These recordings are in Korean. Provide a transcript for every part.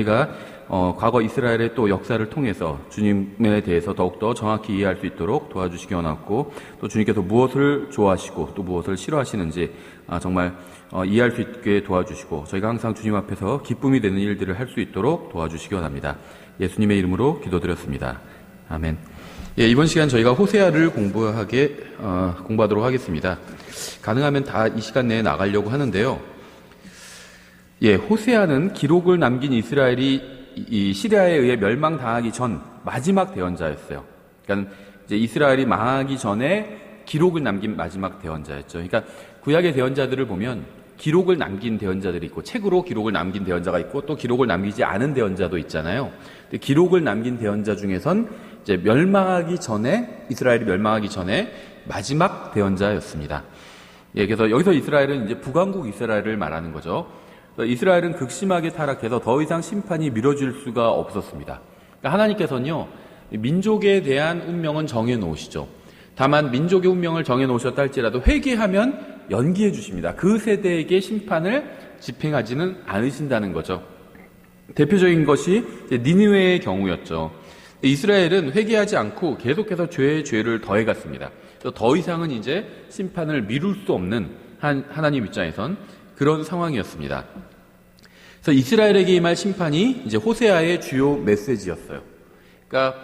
저희가 과거 이스라엘의 또 역사를 통해서 주님에 대해서 더욱더 정확히 이해할 수 있도록 도와주시기 원하고, 또 주님께서 무엇을 좋아하시고 또 무엇을 싫어하시는지 정말 이해할 수 있게 도와주시고, 저희가 항상 주님 앞에서 기쁨이 되는 일들을 할 수 있도록 도와주시기 원합니다. 예수님의 이름으로 기도드렸습니다. 아멘. 예, 이번 시간 저희가 호세아를 공부하도록 하겠습니다. 가능하면 다 이 시간 내에 나가려고 하는데요. 예, 호세아는 기록을 남긴 이스라엘이 이 시리아에 의해 멸망당하기 전 마지막 대언자였어요. 그러니까 이제 이스라엘이 망하기 전에 기록을 남긴 마지막 대언자였죠. 그러니까 구약의 대언자들을 보면 기록을 남긴 대언자들이 있고, 책으로 기록을 남긴 대언자가 있고, 또 기록을 남기지 않은 대언자도 있잖아요. 근데 기록을 남긴 대언자 중에선 이제 이스라엘이 멸망하기 전에 마지막 대언자였습니다. 예, 그래서 여기서 이스라엘은 이제 북왕국 이스라엘을 말하는 거죠. 이스라엘은 극심하게 타락해서 더 이상 심판이 미뤄질 수가 없었습니다. 그러니까 하나님께서는요, 민족에 대한 운명은 정해놓으시죠. 다만 민족의 운명을 정해놓으셨다 할지라도 회개하면 연기해 주십니다. 그 세대에게 심판을 집행하지는 않으신다는 거죠. 대표적인 것이 니느웨의 경우였죠. 이스라엘은 회개하지 않고 계속해서 죄의 죄를 더해갔습니다. 더 이상은 이제 심판을 미룰 수 없는 하나님 입장에선 그런 상황이었습니다. 그래서 이스라엘에게 임할 심판이 이제 호세아의 주요 메시지였어요. 그러니까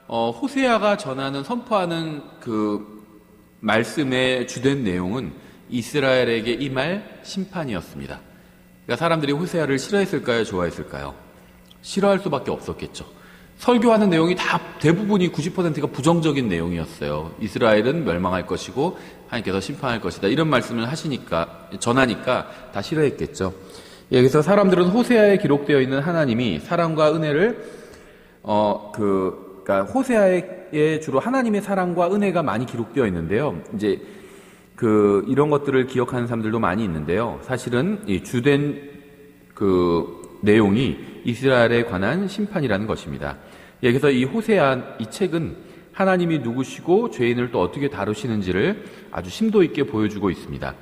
호세아가 선포하는 그 말씀의 주된 내용은 이스라엘에게 임할 심판이었습니다. 그러니까 사람들이 호세아를 싫어했을까요? 좋아했을까요? 싫어할 수밖에 없었겠죠. 설교하는 내용이 대부분이 90%가 부정적인 내용이었어요. 이스라엘은 멸망할 것이고 하나님께서 심판할 것이다, 이런 말씀을 전하니까 다 싫어했겠죠. 예, 그래서 사람들은 호세아에 기록되어 있는 하나님이 사랑과 은혜를 그러니까 호세아에 주로 하나님의 사랑과 은혜가 많이 기록되어 있는데요. 이제 이런 것들을 기억하는 사람들도 많이 있는데요. 사실은 이 주된 내용이 이스라엘에 관한 심판이라는 것입니다. 예, 그래서 이 호세아 이 책은 하나님이 누구시고 죄인을 또 어떻게 다루시는지를 아주 심도 있게 보여주고 있습니다.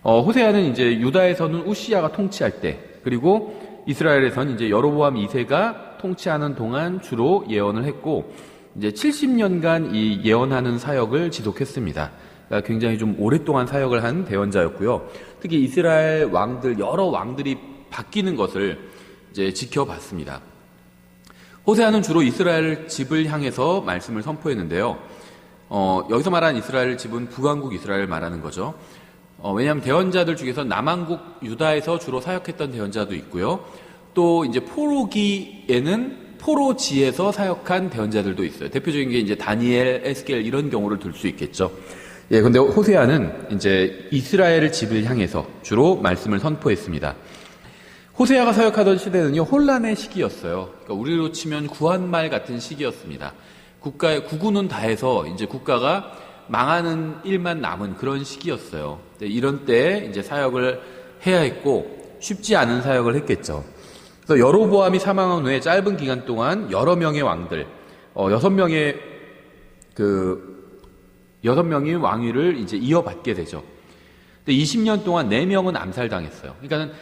호세아는 이제 유다에서는 우시야가 통치할 때, 그리고 이스라엘에서는 이제 여로보암 2세가 통치하는 동안 주로 예언을 했고, 이제 70년간 이 예언하는 사역을 지속했습니다. 그러니까 굉장히 좀 오랫동안 사역을 한 대언자였고요. 특히 이스라엘 여러 왕들이 바뀌는 것을 이제 지켜봤습니다. 호세아는 주로 이스라엘 집을 향해서 말씀을 선포했는데요. 여기서 말하는 이스라엘 집은 북왕국 이스라엘을 말하는 거죠. 왜냐하면 대언자들 중에서 남왕국 유다에서 주로 사역했던 대언자도 있고요. 또 이제 포로지에서 사역한 대언자들도 있어요. 대표적인 게 이제 다니엘, 에스겔 이런 경우를 들 수 있겠죠. 예, 근데 호세아는 이제 이스라엘 집을 향해서 주로 말씀을 선포했습니다. 호세아가 사역하던 시대는요, 혼란의 시기였어요. 그러니까 우리로 치면 구한말 같은 시기였습니다. 구구는 다 해서 이제 국가가 망하는 일만 남은 그런 시기였어요. 이런 때에 이제 사역을 해야 했고, 쉽지 않은 사역을 했겠죠. 그래서 여로보암이 사망한 후에 짧은 기간 동안 여러 명의 왕들, 6명의 왕위를 이제 이어받게 되죠. 근데 20년 동안 4명은 암살당했어요. 그러니까는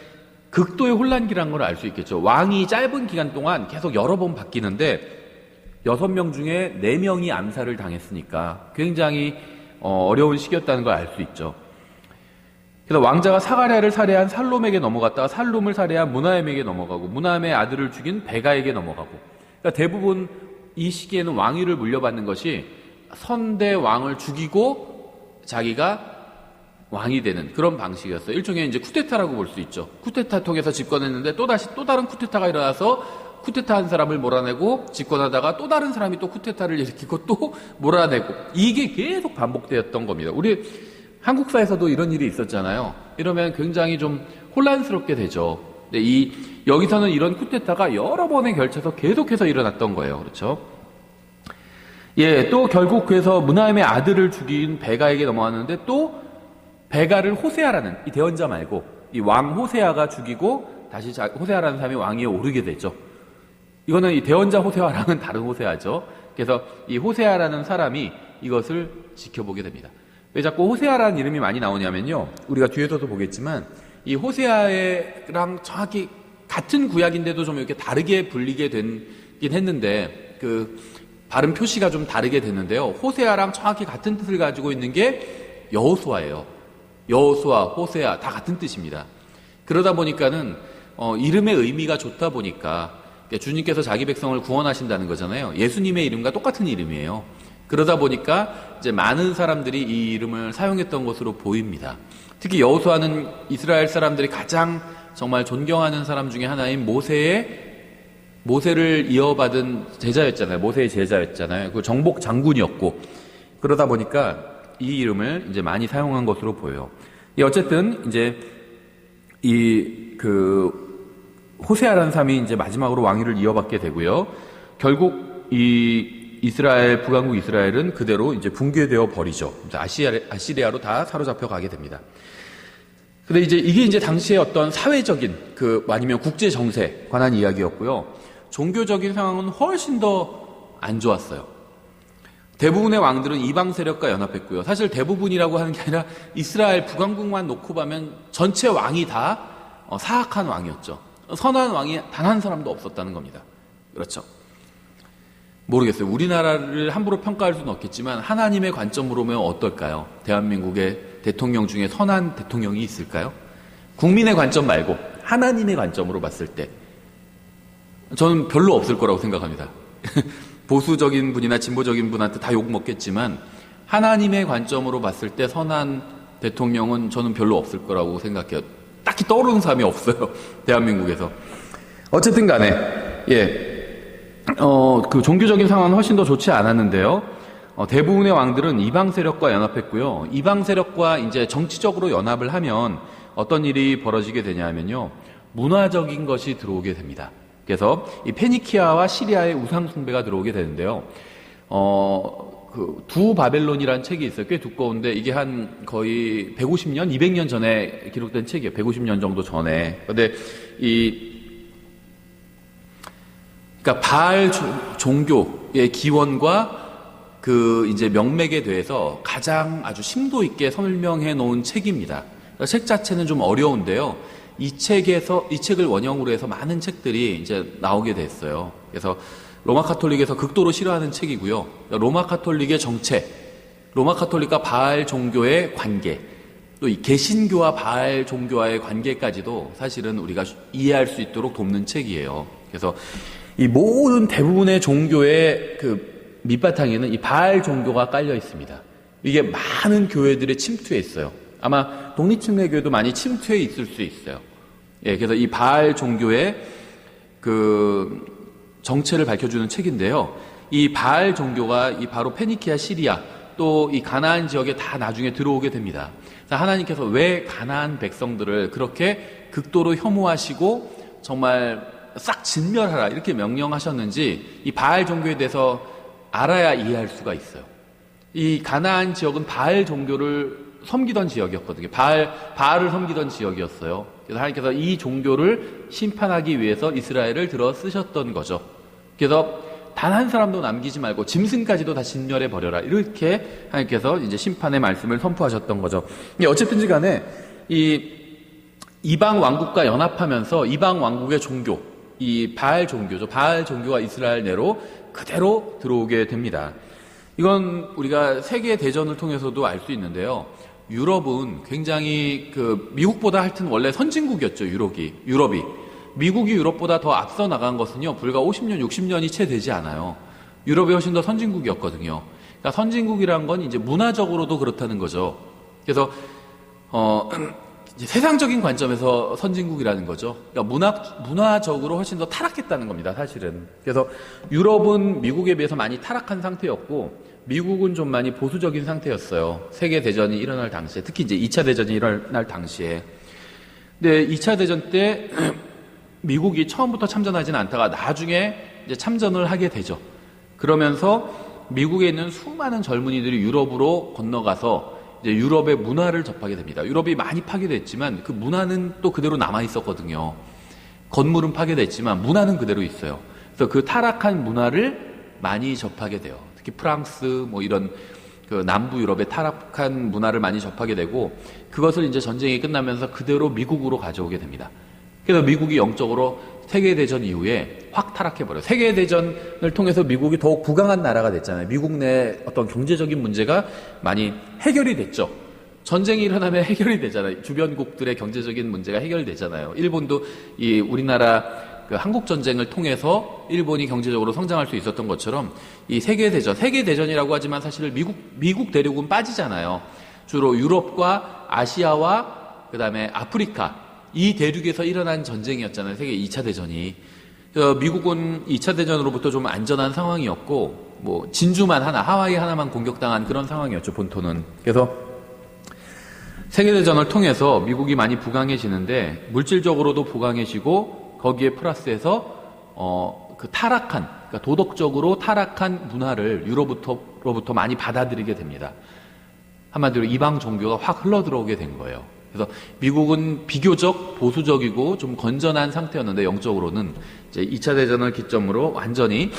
극도의 혼란기라는 걸 알 수 있겠죠. 왕이 짧은 기간 동안 계속 여러 번 바뀌는데 6명 중에 4명이 암살을 당했으니까 굉장히 어려운 시기였다는 걸 알 수 있죠. 그래서 왕자가 사가랴를 살해한 살롬에게 넘어갔다가 살롬을 살해한 무나엠에게 넘어가고, 무나엠의 아들을 죽인 베가에게 넘어가고, 그러니까 대부분 이 시기에는 왕위를 물려받는 것이 선대 왕을 죽이고 자기가 왕이 되는 그런 방식이었어요. 일종의 이제 쿠데타라고 볼 수 있죠. 쿠데타 통해서 집권했는데 또 다른 쿠데타가 일어나서 쿠데타한 사람을 몰아내고, 집권하다가 또 다른 사람이 또 쿠데타를 일으키고 또 몰아내고, 이게 계속 반복되었던 겁니다. 우리 한국사에서도 이런 일이 있었잖아요. 이러면 굉장히 좀 혼란스럽게 되죠. 근데 여기서는 이런 쿠데타가 여러 번에 걸쳐서 계속해서 일어났던 거예요. 그렇죠? 예, 또 결국 그래서 무나엠의 아들을 죽인 베가에게 넘어왔는데, 또 베가를 호세아라는 이 대언자 말고 이 왕 호세아가 죽이고 다시 호세아라는 사람이 왕위에 오르게 되죠. 이거는 이 대언자 호세아랑은 다른 호세아죠. 그래서 이 호세아라는 사람이 이것을 지켜보게 됩니다. 왜 자꾸 호세아라는 이름이 많이 나오냐면요, 우리가 뒤에서도 보겠지만 이 호세아랑 정확히 같은 구약인데도 좀 이렇게 다르게 불리게 되긴 했는데 그 발음 표시가 좀 다르게 됐는데요. 호세아랑 정확히 같은 뜻을 가지고 있는 게 여호수아예요. 여호수아, 호세아 다 같은 뜻입니다. 그러다 보니까는 이름의 의미가 좋다 보니까 주님께서 자기 백성을 구원하신다는 거잖아요. 예수님의 이름과 똑같은 이름이에요. 그러다 보니까 이제 많은 사람들이 이 이름을 사용했던 것으로 보입니다. 특히 여호수아는 이스라엘 사람들이 가장 정말 존경하는 사람 중에 하나인 모세를 이어받은 제자였잖아요. 모세의 제자였잖아요. 그 정복 장군이었고 그러다 보니까 이 이름을 이제 많이 사용한 것으로 보여요. 어쨌든 이제 호세아라는 사람이 이제 마지막으로 왕위를 이어받게 되고요. 결국 북왕국 이스라엘은 그대로 이제 붕괴되어 버리죠. 아시리아로 다 사로잡혀 가게 됩니다. 근데 이게 이제 당시의 어떤 사회적인 아니면 국제 정세에 관한 이야기였고요. 종교적인 상황은 훨씬 더 안 좋았어요. 대부분의 왕들은 이방 세력과 연합했고요. 사실 대부분이라고 하는 게 아니라 이스라엘 북왕국만 놓고 보면 전체 왕이 다 사악한 왕이었죠. 선한 왕이 단 한 사람도 없었다는 겁니다. 그렇죠. 모르겠어요. 우리나라를 함부로 평가할 수는 없겠지만 하나님의 관점으로 보면 어떨까요? 대한민국의 대통령 중에 선한 대통령이 있을까요? 국민의 관점 말고 하나님의 관점으로 봤을 때 저는 별로 없을 거라고 생각합니다. 보수적인 분이나 진보적인 분한테 다 욕먹겠지만 하나님의 관점으로 봤을 때 선한 대통령은 저는 별로 없을 거라고 생각해요. 딱히 떠오르는 사람이 없어요. 대한민국에서. 어쨌든 간에 그 종교적인 상황은 훨씬 더 좋지 않았는데요. 대부분의 왕들은 이방 세력과 연합했고요. 이방 세력과 이제 정치적으로 연합을 하면 어떤 일이 벌어지게 되냐면요. 문화적인 것이 들어오게 됩니다. 그래서 이 페니키아와 시리아의 우상 숭배가 들어오게 되는데요. 두 바벨론이라는 책이 있어요. 꽤 두꺼운데 이게 한 거의 150년, 200년 전에 기록된 책이에요. 150년 정도 전에. 근데 그러니까 바알 종교의 기원과 이제 명맥에 대해서 가장 아주 심도 있게 설명해 놓은 책입니다. 그러니까 책 자체는 좀 어려운데요. 이 책을 원형으로 해서 많은 책들이 이제 나오게 됐어요. 그래서 로마 카톨릭에서 극도로 싫어하는 책이고요. 로마 카톨릭의 정체, 로마 카톨릭과 바알 종교의 관계, 또 이 개신교와 바알 종교와의 관계까지도 사실은 우리가 이해할 수 있도록 돕는 책이에요. 그래서 이 모든 대부분의 종교의 밑바탕에는 이 바알 종교가 깔려 있습니다. 이게 많은 교회들의 침투해 있어요. 아마 독립침례교회도 많이 침투해 있을 수 있어요. 그래서 이 바알 종교의 정체를 밝혀주는 책인데요. 이 바알 종교가 바로 페니키아, 시리아, 또 이 가나안 지역에 다 나중에 들어오게 됩니다. 하나님께서 왜 가나안 백성들을 그렇게 극도로 혐오하시고 정말 싹 진멸하라 이렇게 명령하셨는지 이 바알 종교에 대해서 알아야 이해할 수가 있어요. 이 가나안 지역은 바알 종교를 섬기던 지역이었거든요. 바알을 섬기던 지역이었어요. 그래서 하나님께서 이 종교를 심판하기 위해서 이스라엘을 들어 쓰셨던 거죠. 그래서 단 한 사람도 남기지 말고 짐승까지도 다 진멸해 버려라. 이렇게 하나님께서 이제 심판의 말씀을 선포하셨던 거죠. 어쨌든지 간에 이 이방 왕국과 연합하면서 이방 왕국의 종교, 이 바알 종교죠. 바알 종교가 이스라엘 내로 그대로 들어오게 됩니다. 이건 우리가 세계 대전을 통해서도 알 수 있는데요. 유럽은 굉장히 미국보다 하여튼 원래 선진국이었죠. 유럽이. 미국이 유럽보다 더 앞서 나간 것은요. 불과 50년, 60년이 채 되지 않아요. 유럽이 훨씬 더 선진국이었거든요. 그러니까 선진국이란 건 이제 문화적으로도 그렇다는 거죠. 그래서 이제 세상적인 관점에서 선진국이라는 거죠. 그러니까 문화적으로 훨씬 더 타락했다는 겁니다. 사실은. 그래서 유럽은 미국에 비해서 많이 타락한 상태였고 미국은 좀 많이 보수적인 상태였어요. 세계대전이 일어날 당시에. 특히 이제 2차 대전이 일어날 당시에. 근데 2차 대전 때 미국이 처음부터 참전하지는 않다가 나중에 이제 참전을 하게 되죠. 그러면서 미국에 있는 수많은 젊은이들이 유럽으로 건너가서 이제 유럽의 문화를 접하게 됩니다. 유럽이 많이 파괴됐지만 그 문화는 또 그대로 남아 있었거든요. 건물은 파괴됐지만 문화는 그대로 있어요. 그래서 그 타락한 문화를 많이 접하게 돼요. 특히 프랑스 이런 남부 유럽의 타락한 문화를 많이 접하게 되고 그것을 이제 전쟁이 끝나면서 그대로 미국으로 가져오게 됩니다. 그래서 미국이 영적으로 세계대전 이후에 확 타락해버려요. 세계대전을 통해서 미국이 더욱 부강한 나라가 됐잖아요. 미국 내 어떤 경제적인 문제가 많이 해결이 됐죠. 전쟁이 일어나면 해결이 되잖아요. 주변국들의 경제적인 문제가 해결되잖아요. 일본도 이 우리나라 그 한국전쟁을 통해서 일본이 경제적으로 성장할 수 있었던 것처럼 이 세계대전이라고 하지만 사실 미국 대륙은 빠지잖아요. 주로 유럽과 아시아와 그 다음에 아프리카, 이 대륙에서 일어난 전쟁이었잖아요. 세계 2차 대전이. 미국은 2차 대전으로부터 좀 안전한 상황이었고, 뭐, 진주만 하나, 하와이 하나만 공격당한 그런 상황이었죠, 본토는. 그래서 세계대전을 통해서 미국이 많이 부강해지는데, 물질적으로도 부강해지고, 거기에 플러스해서, 그 타락한, 그러니까 도덕적으로 타락한 문화를 유럽으로부터 많이 받아들이게 됩니다. 한마디로 이방 종교가 확 흘러들어오게 된 거예요. 그래서 미국은 비교적 보수적이고 좀 건전한 상태였는데 영적으로는 이제 2차 대전을 기점으로 완전히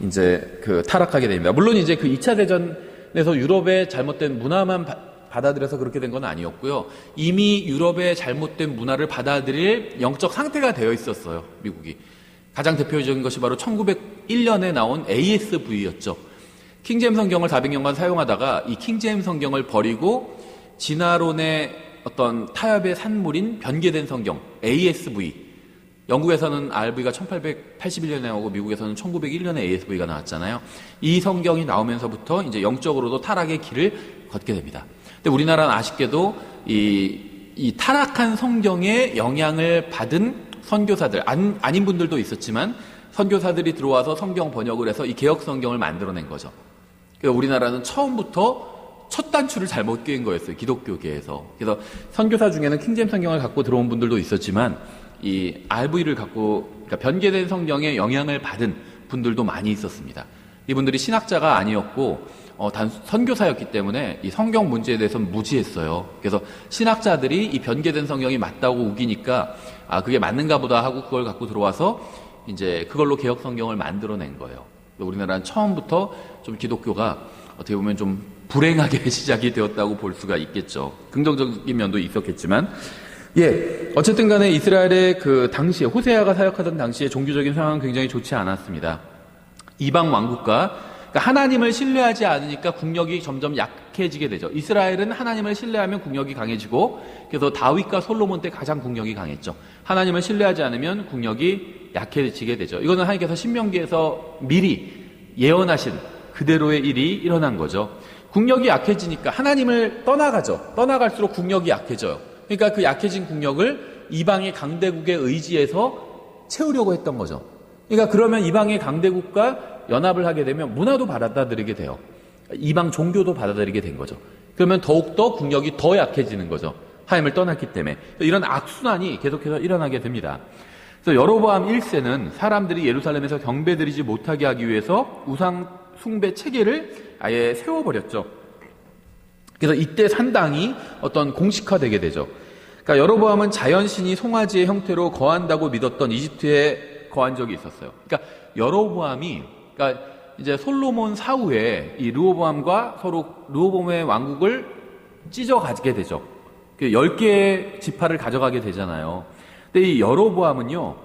이제 그 타락하게 됩니다. 물론 이제 그 2차 대전에서 유럽의 잘못된 문화만 받아들여서 그렇게 된 건 아니었고요. 이미 유럽의 잘못된 문화를 받아들일 영적 상태가 되어 있었어요. 미국이. 가장 대표적인 것이 바로 1901년에 나온 ASV였죠. 킹제임스 성경을 400년간 사용하다가 이 킹제임스 성경을 버리고 진화론의 어떤 타협의 산물인 변개된 성경 ASV, 영국에서는 RV가 1881년에 나오고 미국에서는 1901년에 ASV가 나왔잖아요. 이 성경이 나오면서부터 이제 영적으로도 타락의 길을 걷게 됩니다. 근데 우리나라는 아쉽게도 이 타락한 성경에 영향을 받은 선교사들, 아닌 분들도 있었지만 선교사들이 들어와서 성경 번역을 해서 이 개혁 성경을 만들어낸 거죠. 그러니까 우리나라는 처음부터 첫 단추를 잘못 꿰인 거였어요. 기독교계에서. 그래서 선교사 중에는 킹제임스 성경을 갖고 들어온 분들도 있었지만 이 RV를 갖고, 그러니까 변개된 성경에 영향을 받은 분들도 많이 있었습니다. 이분들이 신학자가 아니었고 단 선교사였기 때문에 이 성경 문제에 대해서는 무지했어요. 그래서 신학자들이 이 변개된 성경이 맞다고 우기니까 그게 맞는가 보다 하고 그걸 갖고 들어와서 이제 그걸로 개혁 성경을 만들어낸 거예요. 우리나라는 처음부터 좀 기독교가 어떻게 보면 좀 불행하게 시작이 되었다고 볼 수가 있겠죠. 긍정적인 면도 있었겠지만, 어쨌든 간에 이스라엘의 그 당시에, 호세아가 사역하던 당시에 종교적인 상황은 굉장히 좋지 않았습니다. 이방 왕국과, 그러니까 하나님을 신뢰하지 않으니까 국력이 점점 약해지게 되죠. 이스라엘은 하나님을 신뢰하면 국력이 강해지고, 그래서 다윗과 솔로몬 때 가장 국력이 강했죠. 하나님을 신뢰하지 않으면 국력이 약해지게 되죠. 이거는 하나님께서 신명기에서 미리 예언하신 그대로의 일이 일어난 거죠. 국력이 약해지니까 하나님을 떠나가죠. 떠나갈수록 국력이 약해져요. 그러니까 그 약해진 국력을 이방의 강대국에 의지해서 채우려고 했던 거죠. 그러니까 그러면 이방의 강대국과 연합을 하게 되면 문화도 받아들이게 돼요. 이방 종교도 받아들이게 된 거죠. 그러면 더욱더 국력이 더 약해지는 거죠. 하나님을 떠났기 때문에. 이런 악순환이 계속해서 일어나게 됩니다. 그래서 여로보암 1세는 사람들이 예루살렘에서 경배드리지 못하게 하기 위해서 우상 숭배 체계를 아예 세워버렸죠. 그래서 이때 산당이 어떤 공식화되게 되죠. 그러니까 여로보암은 자연신이 송아지의 형태로 거한다고 믿었던 이집트에 거한 적이 있었어요. 그러니까 여로보암이, 그러니까 이제 솔로몬 사후에 이 르호보암과 서로 르호보암의 왕국을 찢어가게 되죠. 10개의 지파를 가져가게 되잖아요. 근데 이 여로보암은요,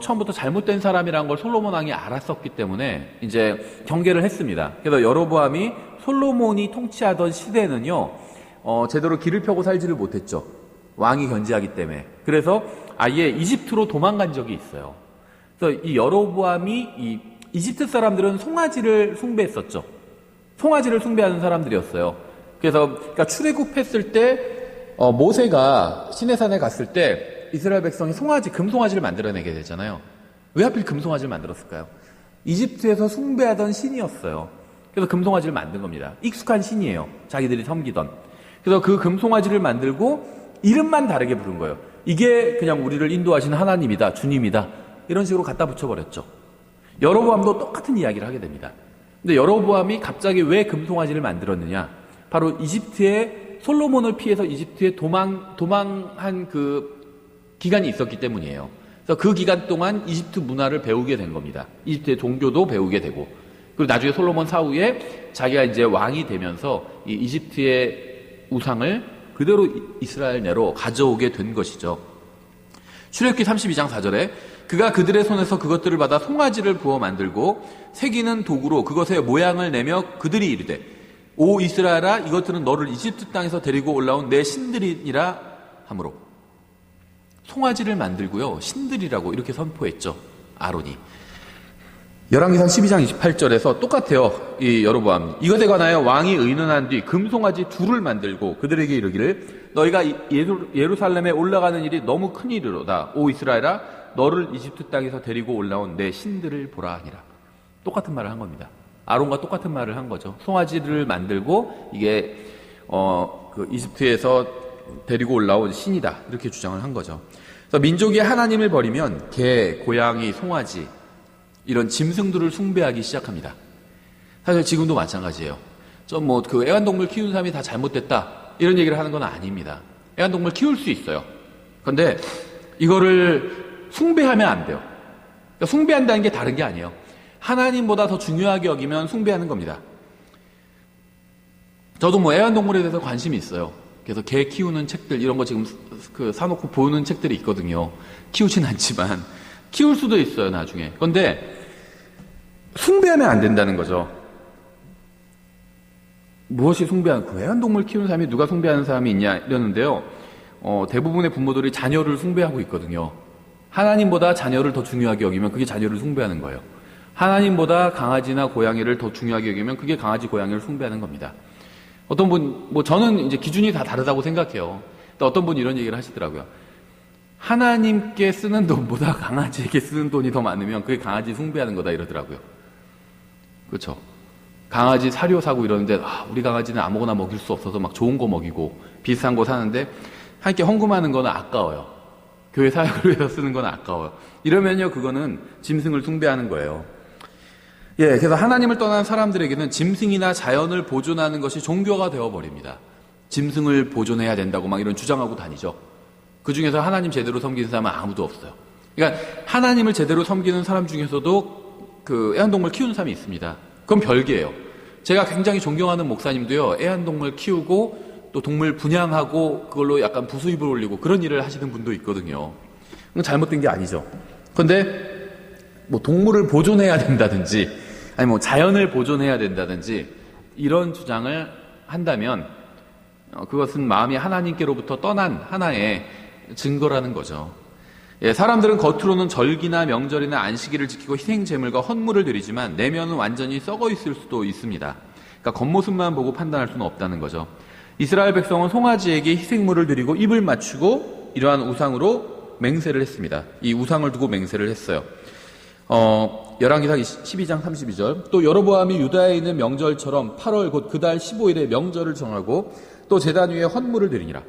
처음부터 잘못된 사람이라는 걸 솔로몬 왕이 알았었기 때문에 이제 경계를 했습니다. 그래서 여로보암이 솔로몬이 통치하던 시대는요, 제대로 길을 펴고 살지를 못했죠. 왕이 견제하기 때문에. 그래서 아예 이집트로 도망간 적이 있어요. 그래서 이 여로보암이 이 이집트 사람들은 송아지를 숭배했었죠. 송아지를 숭배하는 사람들이었어요. 그래서 그러니까 출애굽했을 때 모세가 시내산에 갔을 때 이스라엘 백성이 금송아지를 만들어내게 되잖아요. 왜 하필 금송아지를 만들었을까요? 이집트에서 숭배하던 신이었어요. 그래서 금송아지를 만든 겁니다. 익숙한 신이에요. 자기들이 섬기던. 그래서 그 금송아지를 만들고 이름만 다르게 부른 거예요. 이게 그냥 우리를 인도하신 하나님이다, 주님이다. 이런 식으로 갖다 붙여버렸죠. 여로보암도 똑같은 이야기를 하게 됩니다. 근데 여로보암이 갑자기 왜 금송아지를 만들었느냐? 바로 이집트의 솔로몬을 피해서 이집트에 도망한 그 기간이 있었기 때문이에요. 그래서 그 기간 동안 이집트 문화를 배우게 된 겁니다. 이집트의 종교도 배우게 되고, 그리고 나중에 솔로몬 사후에 자기가 이제 왕이 되면서 이 이집트의 우상을 그대로 이스라엘 내로 가져오게 된 것이죠. 출애굽기 32장 4절에 그가 그들의 손에서 그것들을 받아 송아지를 부어 만들고 새기는 도구로 그것의 모양을 내며 그들이 이르되 오 이스라엘아 이것들은 너를 이집트 땅에서 데리고 올라온 내 신들이니라 하므로 송아지를 만들고요 신들이라고 이렇게 선포했죠. 아론이. 열왕기상 12장 28절에서 똑같아요. 이 여로보암 이것에 관하여 왕이 의논한 뒤 금송아지 둘을 만들고 그들에게 이르기를 너희가 예루살렘에 올라가는 일이 너무 큰 일이로다. 오 이스라엘아 너를 이집트 땅에서 데리고 올라온 내 신들을 보라 하니라. 똑같은 말을 한 겁니다. 아론과 똑같은 말을 한 거죠. 송아지를 만들고 이게 그 이집트에서 데리고 올라온 신이다 이렇게 주장을 한 거죠. 그래서 민족이 하나님을 버리면 개, 고양이, 송아지 이런 짐승들을 숭배하기 시작합니다. 사실 지금도 마찬가지예요. 좀 뭐 그 애완동물 키우는 사람이 다 잘못됐다 이런 얘기를 하는 건 아닙니다. 애완동물 키울 수 있어요. 그런데 이거를 숭배하면 안 돼요. 그러니까 숭배한다는 게 다른 게 아니에요. 하나님보다 더 중요하게 여기면 숭배하는 겁니다. 저도 뭐 애완동물에 대해서 관심이 있어요. 그래서 개 키우는 책들 이런 거 지금 그 사놓고 보는 책들이 있거든요. 키우진 않지만 키울 수도 있어요 나중에. 그런데 숭배하면 안 된다는 거죠. 무엇이 숭배하는 그 애완동물 키우는 사람이 누가 숭배하는 사람이 있냐 이러는데요. 대부분의 부모들이 자녀를 숭배하고 있거든요. 하나님보다 자녀를 더 중요하게 여기면 그게 자녀를 숭배하는 거예요. 하나님보다 강아지나 고양이를 더 중요하게 여기면 그게 강아지 고양이를 숭배하는 겁니다. 어떤 분, 뭐 저는 이제 기준이 다 다르다고 생각해요. 또 어떤 분이 이런 얘기를 하시더라고요. 하나님께 쓰는 돈보다 강아지에게 쓰는 돈이 더 많으면 그게 강아지 숭배하는 거다 이러더라고요. 그렇죠? 강아지 사료 사고 이러는데 우리 강아지는 아무거나 먹일 수 없어서 막 좋은 거 먹이고 비싼 거 사는데 함께 헌금하는 거는 아까워요. 교회 사역을 위해서 쓰는 건 아까워요. 이러면요 그거는 짐승을 숭배하는 거예요. 예, 그래서 하나님을 떠난 사람들에게는 짐승이나 자연을 보존하는 것이 종교가 되어버립니다. 짐승을 보존해야 된다고 막 이런 주장하고 다니죠. 그 중에서 하나님 제대로 섬기는 사람은 아무도 없어요. 그러니까 하나님을 제대로 섬기는 사람 중에서도 그 애완동물 키우는 사람이 있습니다. 그건 별개예요. 제가 굉장히 존경하는 목사님도요, 애완동물 키우고 또 동물 분양하고 그걸로 약간 부수입을 올리고 그런 일을 하시는 분도 있거든요. 그건 잘못된 게 아니죠. 그런데 뭐 동물을 보존해야 된다든지 아니 뭐 자연을 보존해야 된다든지 이런 주장을 한다면 그것은 마음이 하나님께로부터 떠난 하나의 증거라는 거죠. 예, 사람들은 겉으로는 절기나 명절이나 안식일을 지키고 희생제물과 헌물을 드리지만 내면은 완전히 썩어 있을 수도 있습니다. 그러니까 겉모습만 보고 판단할 수는 없다는 거죠. 이스라엘 백성은 송아지에게 희생물을 드리고 입을 맞추고 이러한 우상으로 맹세를 했습니다. 이 우상을 두고 맹세를 했어요. 열왕기상 12장 32절 또 여로보암이 유다에 있는 명절처럼 8월 곧 그 달 15일에 명절을 정하고 또 제단 위에 헌물을 드리니라.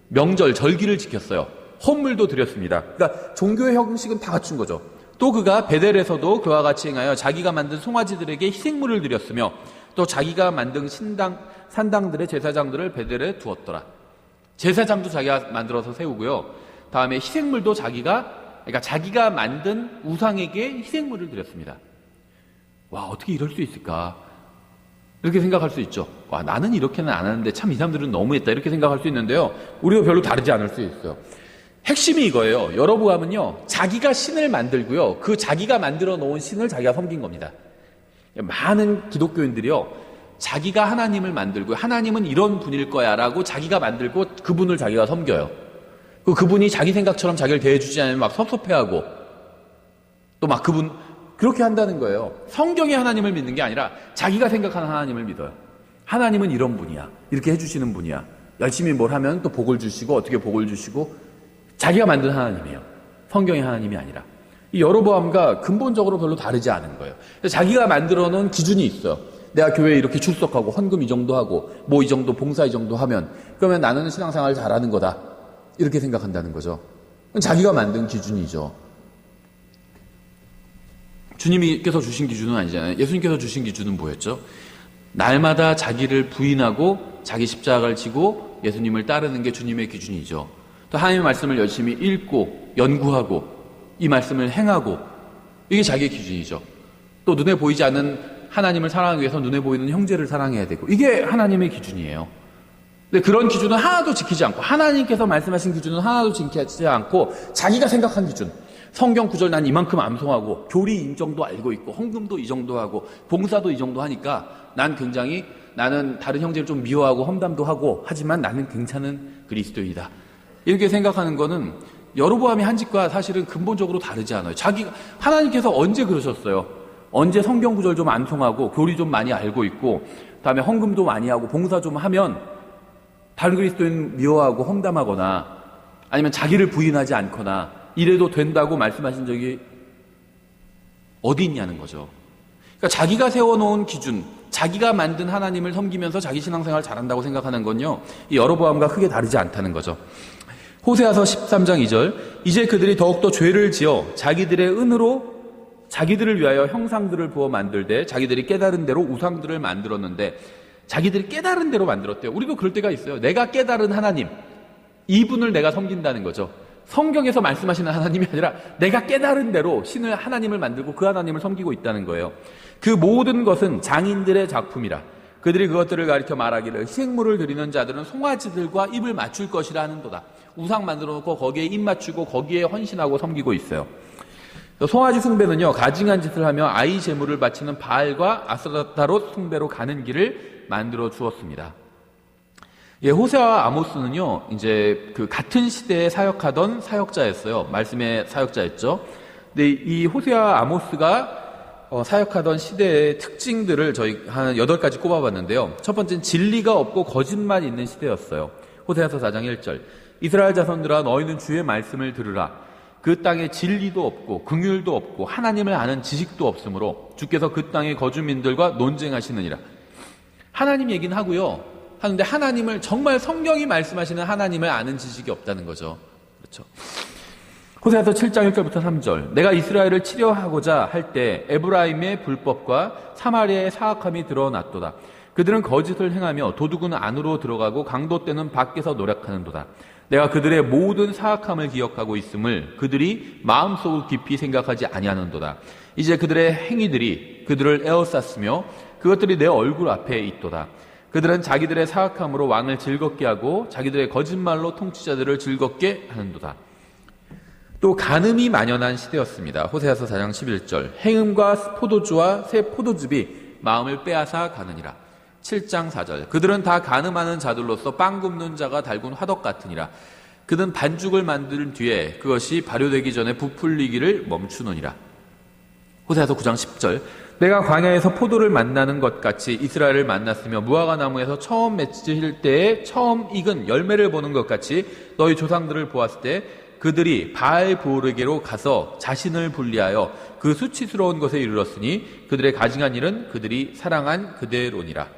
명절 절기를 지켰어요. 헌물도 드렸습니다. 그러니까 종교의 형식은 다 갖춘 거죠. 또 그가 베델에서도 그와 같이 행하여 자기가 만든 송아지들에게 희생물을 드렸으며 또 자기가 만든 산당들의 제사장들을 베델에 두었더라. 제사장도 자기가 만들어서 세우고요. 다음에 희생물도 그러니까 자기가 만든 우상에게 희생물을 드렸습니다. 와, 어떻게 이럴 수 있을까? 이렇게 생각할 수 있죠. 와, 나는 이렇게는 안 하는데 참 이 사람들은 너무했다. 이렇게 생각할 수 있는데요. 우리가 별로 다르지 않을 수 있어요. 핵심이 이거예요. 여로보암은요, 자기가 신을 만들고요. 그 자기가 만들어 놓은 신을 자기가 섬긴 겁니다. 많은 기독교인들이요, 자기가 하나님을 만들고 하나님은 이런 분일 거야 라고 자기가 만들고 그분을 자기가 섬겨요. 그분이 자기 생각처럼 자기를 대해주지 않으면 막 섭섭해하고 또 막 그분 그렇게 한다는 거예요. 성경의 하나님을 믿는 게 아니라 자기가 생각하는 하나님을 믿어요. 하나님은 이런 분이야. 이렇게 해주시는 분이야. 열심히 뭘 하면 또 복을 주시고 어떻게 복을 주시고 자기가 만든 하나님이에요. 성경의 하나님이 아니라. 이 여로보암과 근본적으로 별로 다르지 않은 거예요. 자기가 만들어 놓은 기준이 있어요. 내가 교회에 이렇게 출석하고 헌금 이 정도 하고 뭐 이 정도 봉사 이 정도 하면 그러면 나는 신앙생활 잘하는 거다. 이렇게 생각한다는 거죠. 자기가 만든 기준이죠. 주님께서 주신 기준은 아니잖아요. 예수님께서 주신 기준은 뭐였죠? 날마다 자기를 부인하고 자기 십자가를 지고 예수님을 따르는 게 주님의 기준이죠. 또 하나님의 말씀을 열심히 읽고 연구하고 이 말씀을 행하고 이게 자기의 기준이죠. 또 눈에 보이지 않는 하나님을 사랑하기 위해서 눈에 보이는 형제를 사랑해야 되고 이게 하나님의 기준이에요. 근데 그런 기준은 하나도 지키지 않고 하나님께서 말씀하신 기준은 하나도 지키지 않고 자기가 생각한 기준, 성경 구절 난 이만큼 암송하고 교리 이 정도 알고 있고 헌금도 이 정도 하고 봉사도 이 정도 하니까 나는 다른 형제를 좀 미워하고 험담도 하고 하지만 나는 괜찮은 그리스도이다. 이렇게 생각하는 거는 여로보암의 한 짓과 사실은 근본적으로 다르지 않아요. 하나님께서 언제 그러셨어요? 언제 성경 구절 좀 암송하고 교리 좀 많이 알고 있고 그다음에 헌금도 많이 하고 봉사 좀 하면 다른 그리스도인 미워하고 험담하거나 아니면 자기를 부인하지 않거나 이래도 된다고 말씀하신 적이 어디 있냐는 거죠. 그러니까 자기가 세워놓은 기준, 자기가 만든 하나님을 섬기면서 자기 신앙생활 잘한다고 생각하는 건요, 이 여로보암과 크게 다르지 않다는 거죠. 호세아서 13장 2절, 이제 그들이 더욱더 죄를 지어 자기들의 은으로 자기들을 위하여 형상들을 부어 만들되 자기들이 깨달은 대로 우상들을 만들었는데 자기들이 깨달은 대로 만들었대요. 우리도 그럴 때가 있어요. 내가 깨달은 하나님, 이분을 내가 섬긴다는 거죠. 성경에서 말씀하시는 하나님이 아니라 내가 깨달은 대로 하나님을 만들고 그 하나님을 섬기고 있다는 거예요. 그 모든 것은 장인들의 작품이라. 그들이 그것들을 가리켜 말하기를 희생물을 드리는 자들은 송아지들과 입을 맞출 것이라 하는도다. 우상 만들어 놓고 거기에 입 맞추고 거기에 헌신하고 섬기고 있어요. 송아지 숭배는요, 가증한 짓을 하며 아이 제물을 바치는 바알과 아스타롯 숭배로 가는 길을 만들어 주었습니다. 예, 호세아와 아모스는요, 이제 그 같은 시대에 사역하던 사역자였어요. 말씀의 사역자였죠. 근데 이 호세아와 아모스가 사역하던 시대의 특징들을 저희 한 8가지 꼽아봤는데요. 첫 번째는 진리가 없고 거짓말 있는 시대였어요. 호세아서 4장 1절. 이스라엘 자손들아 너희는 주의 말씀을 들으라. 그 땅에 진리도 없고 긍휼도 없고 하나님을 아는 지식도 없으므로 주께서 그 땅의 거주민들과 논쟁하시느니라. 하나님 얘기는 하는데 하나님을 정말 성경이 말씀하시는 하나님을 아는 지식이 없다는 거죠. 그렇죠. 호세아서 7장 1절부터 3절. 내가 이스라엘을 치려하고자 할 때 에브라임의 불법과 사마리아의 사악함이 드러났도다. 그들은 거짓을 행하며 도둑은 안으로 들어가고 강도 때는 밖에서 노력하는도다. 내가 그들의 모든 사악함을 기억하고 있음을 그들이 마음속으로 깊이 생각하지 아니하는도다. 이제 그들의 행위들이 그들을 에워쌌으며 그것들이 내 얼굴 앞에 있도다. 그들은 자기들의 사악함으로 왕을 즐겁게 하고 자기들의 거짓말로 통치자들을 즐겁게 하는도다. 또 간음이 만연한 시대였습니다. 호세아서 4장 11절. 행음과 포도주와 새 포도즙이 마음을 빼앗아 가느니라. 7장 4절. 그들은 다 간음하는 자들로서 빵 굽는 자가 달군 화덕 같으니라. 그는 반죽을 만든 뒤에 그것이 발효되기 전에 부풀리기를 멈추느니라. 호세아서 9장 10절. 내가 광야에서 포도를 만나는 것 같이 이스라엘을 만났으며 무화과 나무에서 처음 맺힐 때에 처음 익은 열매를 보는 것 같이 너희 조상들을 보았을 때 그들이 바알 보르게로 가서 자신을 분리하여 그 수치스러운 것에 이르렀으니 그들의 가증한 일은 그들이 사랑한 그대로니라.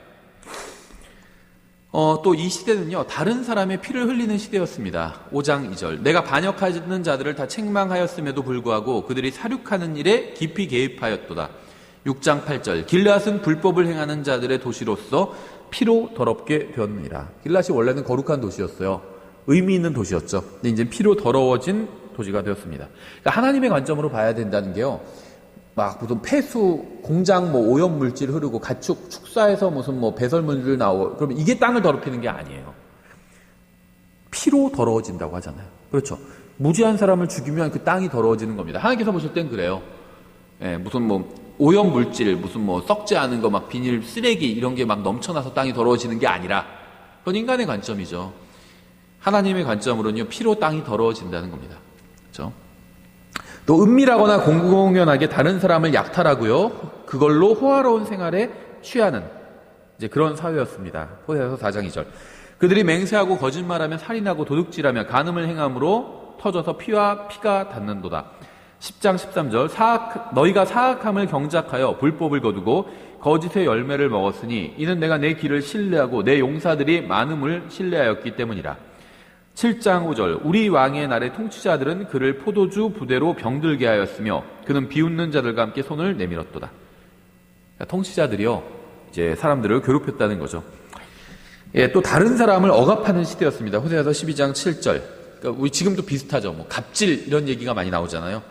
또 이 시대는요, 다른 사람의 피를 흘리는 시대였습니다. 5장 2절. 내가 반역하는 자들을 다 책망하였음에도 불구하고 그들이 사륙하는 일에 깊이 개입하였도다. 6장 8절. 길앗은 불법을 행하는 자들의 도시로서 피로 더럽게 되었느니라. 길앗이 원래는 거룩한 도시였어요. 의미 있는 도시였죠. 근데 이제 피로 더러워진 도시가 되었습니다. 그러니까 하나님의 관점으로 봐야 된다는 게요, 막 무슨 폐수, 공장 오염 물질 흐르고 가축 축사해서 무슨 배설물들 나오고 그러면 이게 땅을 더럽히는 게 아니에요. 피로 더러워진다고 하잖아요. 그렇죠. 무지한 사람을 죽이면 그 땅이 더러워지는 겁니다. 하나님께서 보실 땐 그래요. 예, 무슨 오염 물질, 무슨 썩지 않은 거 막 비닐, 쓰레기 이런 게 막 넘쳐나서 땅이 더러워지는 게 아니라 그건 인간의 관점이죠. 하나님의 관점으로는요, 피로 땅이 더러워진다는 겁니다. 그렇죠? 또 은밀하거나 공공연하게 다른 사람을 약탈하고요, 그걸로 호화로운 생활에 취하는 이제 그런 사회였습니다. 호세아서 4장 2절. 그들이 맹세하고 거짓말하며 살인하고 도둑질하며 간음을 행함으로 터져서 피가 닿는도다. 10장 13절. 너희가 사악함을 경작하여 불법을 거두고 거짓의 열매를 먹었으니 이는 내가 내 길을 신뢰하고 내 용사들이 많음을 신뢰하였기 때문이라. 7장 5절. 우리 왕의 날에 통치자들은 그를 포도주 부대로 병들게 하였으며 그는 비웃는 자들과 함께 손을 내밀었도다. 그러니까 통치자들이요, 이제 사람들을 괴롭혔다는 거죠. 예, 또 다른 사람을 억압하는 시대였습니다. 호세아서 12장 7절. 그러니까 우리 지금도 비슷하죠. 갑질 이런 얘기가 많이 나오잖아요.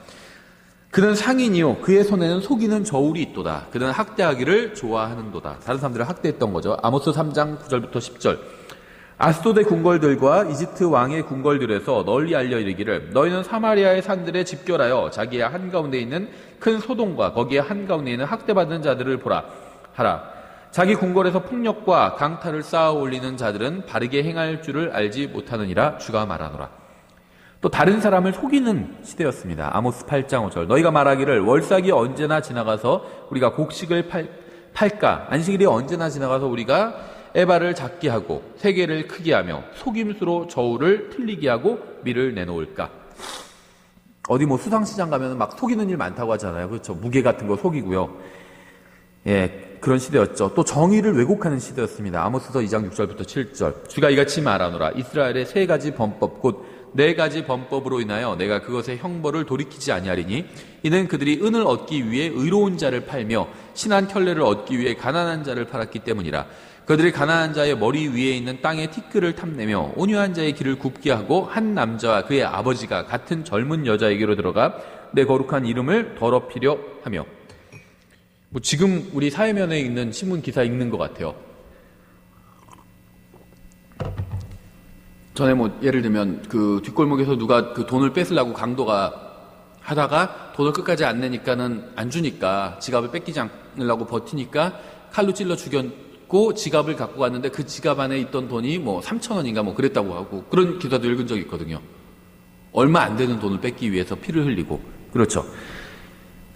그는 상인이요 그의 손에는 속이는 저울이 있도다. 그는 학대하기를 좋아하는도다. 다른 사람들을 학대했던 거죠. 아모스 3장 9절부터 10절. 아스도데 궁궐들과 이집트 왕의 궁궐들에서 널리 알려 이르기를 너희는 사마리아의 산들에 집결하여 자기의 한가운데 있는 큰 소돔과 거기에 한가운데 있는 학대받는 자들을 보라 하라. 자기 궁궐에서 폭력과 강탈을 쌓아 올리는 자들은 바르게 행할 줄을 알지 못하느니라. 주가 말하노라. 또 다른 사람을 속이는 시대였습니다. 아모스 8장 5절. 너희가 말하기를 월삭이 언제나 지나가서 우리가 곡식을 팔까? 안식일이 언제나 지나가서 우리가 에바를 작게 하고 세계를 크게 하며 속임수로 저울을 틀리게 하고 밀을 내놓을까? 어디 뭐 수상시장 가면 막 속이는 일 많다고 하잖아요. 그렇죠. 무게 같은 거 속이고요. 예, 그런 시대였죠. 또 정의를 왜곡하는 시대였습니다. 아모스서 2장 6절부터 7절. 주가 이같이 말하노라. 이스라엘의 세 가지 범법 곧 네 가지 범법으로 인하여 내가 그것의 형벌을 돌이키지 아니하리니 이는 그들이 은을 얻기 위해 의로운 자를 팔며 신한 켤레를 얻기 위해 가난한 자를 팔았기 때문이라. 그들이 가난한 자의 머리 위에 있는 땅의 티끌을 탐내며 온유한 자의 길을 굽게 하고 한 남자와 그의 아버지가 같은 젊은 여자에게로 들어가 내 거룩한 이름을 더럽히려 하며. 뭐 지금 우리 사회면에 있는 신문 기사 읽는 것 같아요. 전에 뭐 예를 들면 그 뒷골목에서 누가 그 돈을 뺏으려고 강도가 하다가 돈을 끝까지 안 내니까는 안 주니까 지갑을 뺏기지 않으려고 버티니까 칼로 찔러 죽였고 지갑을 갖고 갔는데 그 지갑 안에 있던 돈이 뭐 3,000원인가 뭐 그랬다고 하고 그런 기사도 읽은 적이 있거든요. 얼마 안 되는 돈을 뺏기 위해서 피를 흘리고. 그렇죠.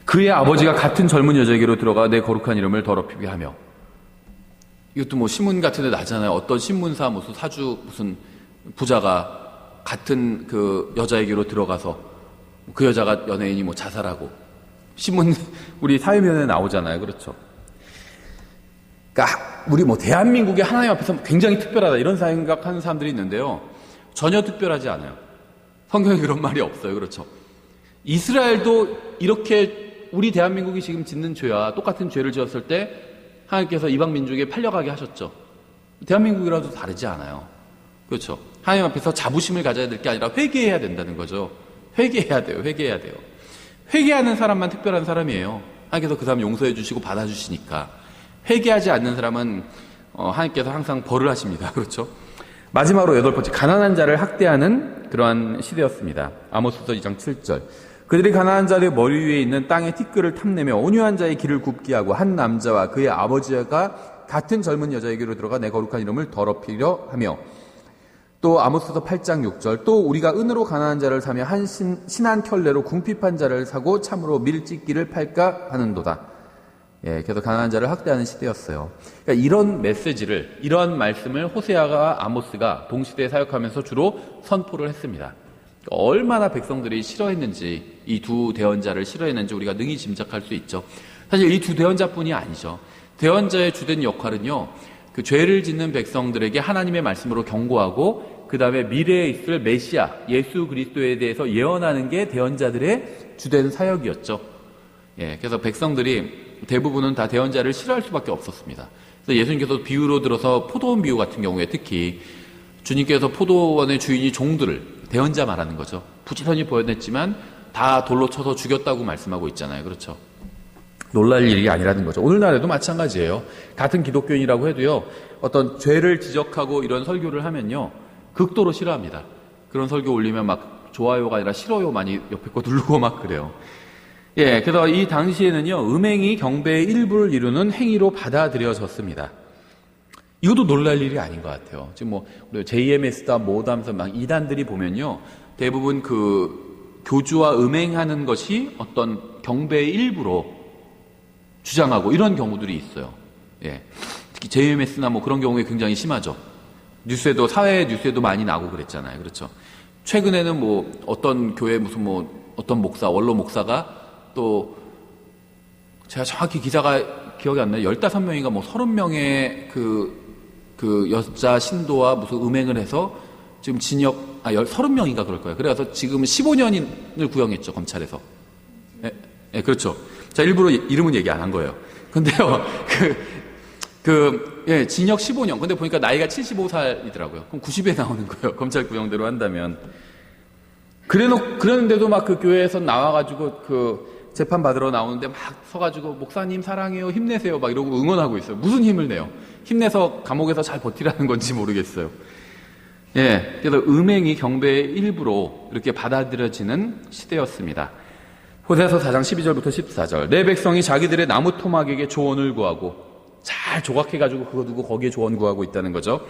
그의 아버지가 같은 젊은 여자에게로 들어가 내 거룩한 이름을 더럽히게 하며. 이것도 뭐 신문 같은 데 나잖아요. 어떤 신문사 무슨 사주 무슨 부자가 같은 그 여자에게로 들어가서 그 여자가 연예인이 뭐 자살하고 신문 우리 사회면에 나오잖아요. 그렇죠. 그러니까 우리 뭐 대한민국이 하나님 앞에서 굉장히 특별하다 이런 생각하는 사람들이 있는데요. 전혀 특별하지 않아요. 성경에 그런 말이 없어요. 그렇죠. 이스라엘도 이렇게 우리 대한민국이 지금 짓는 죄와 똑같은 죄를 지었을 때 하나님께서 이방 민족에 팔려가게 하셨죠. 대한민국이라도 다르지 않아요. 그렇죠. 하나님 앞에서 자부심을 가져야 될 게 아니라 회개해야 된다는 거죠. 회개해야 돼요. 회개해야 돼요. 회개하는 사람만 특별한 사람이에요. 하나님께서 그 사람 용서해 주시고 받아주시니까. 회개하지 않는 사람은 하나님께서 항상 벌을 하십니다. 그렇죠. 마지막으로 8번째, 가난한 자를 학대하는 그러한 시대였습니다. 아모스서 2장 7절. 그들이 가난한 자의 머리 위에 있는 땅의 티끌을 탐내며 온유한 자의 길을 굽게 하고 한 남자와 그의 아버지가 같은 젊은 여자에게로 들어가 내 거룩한 이름을 더럽히려 하며. 또 아모스서 8장 6절. 또 우리가 은으로 가난한 자를 사며 한 신한 켤레로 궁핍한 자를 사고 참으로 밀집기를 팔까 하는도다. 예, 그래서 가난한 자를 학대하는 시대였어요. 그러니까 이런 메시지를, 이런 말씀을 호세아가 아모스가 동시대에 사역하면서 주로 선포를 했습니다. 그러니까 얼마나 백성들이 싫어했는지, 이 두 대언자를 싫어했는지 우리가 능히 짐작할 수 있죠. 사실 이 두 대언자뿐이 아니죠. 대언자의 주된 역할은요, 그 죄를 짓는 백성들에게 하나님의 말씀으로 경고하고 그 다음에 미래에 있을 메시아, 예수 그리스도에 대해서 예언하는 게 대언자들의 주된 사역이었죠. 예, 그래서 백성들이 대부분은 다 대언자를 싫어할 수밖에 없었습니다. 그래서 예수님께서 비유로 들어서 포도원 비유 같은 경우에 특히 주님께서 포도원의 주인이 종들을 대언자 말하는 거죠. 부지런히 보여냈지만 다 돌로 쳐서 죽였다고 말씀하고 있잖아요. 그렇죠. 놀랄 일이 아니라는 거죠. 오늘날에도 마찬가지예요. 같은 기독교인이라고 해도요, 어떤 죄를 지적하고 이런 설교를 하면요, 극도로 싫어합니다. 그런 설교 올리면 막 좋아요가 아니라 싫어요 많이 옆에 거 누르고 막 그래요. 예, 그래서 이 당시에는요, 음행이 경배의 일부를 이루는 행위로 받아들여졌습니다. 이것도 놀랄 일이 아닌 것 같아요. 지금 뭐, 우리 JMS다 뭐다 하면서 막 이단들이 보면요, 대부분 그 교주와 음행하는 것이 어떤 경배의 일부로 주장하고 이런 경우들이 있어요. 예. 특히 JMS나 뭐 그런 경우에 굉장히 심하죠. 뉴스에도, 사회 뉴스에도 많이 나고 그랬잖아요. 그렇죠. 최근에는 뭐 어떤 교회 무슨 뭐 어떤 목사, 원로 목사가 또 제가 정확히 기사가 기억이 안 나요. 15명인가 뭐 30명의 그 여자 신도와 무슨 음행을 해서 지금 징역, 30명인가 그럴 거예요. 그래서 지금 15년을 구형했죠, 검찰에서. 예, 그렇죠. 자, 일부러 이름은 얘기 안 한 거예요. 근데요, 예, 징역 15년. 근데 보니까 나이가 75살이더라고요. 그럼 90에 나오는 거예요. 검찰 구형대로 한다면. 그러는데도 막 그 교회에서 나와가지고 그 재판 받으러 나오는데 막 서가지고 목사님 사랑해요, 힘내세요 막 이러고 응원하고 있어요. 무슨 힘을 내요? 힘내서 감옥에서 잘 버티라는 건지 모르겠어요. 예, 그래서 음행이 경배의 일부로 이렇게 받아들여지는 시대였습니다. 호세아서 4장 12절부터 14절. 내 백성이 자기들의 나무 토막에게 조언을 구하고, 잘 조각해가지고 그거 두고 거기에 조언 구하고 있다는 거죠.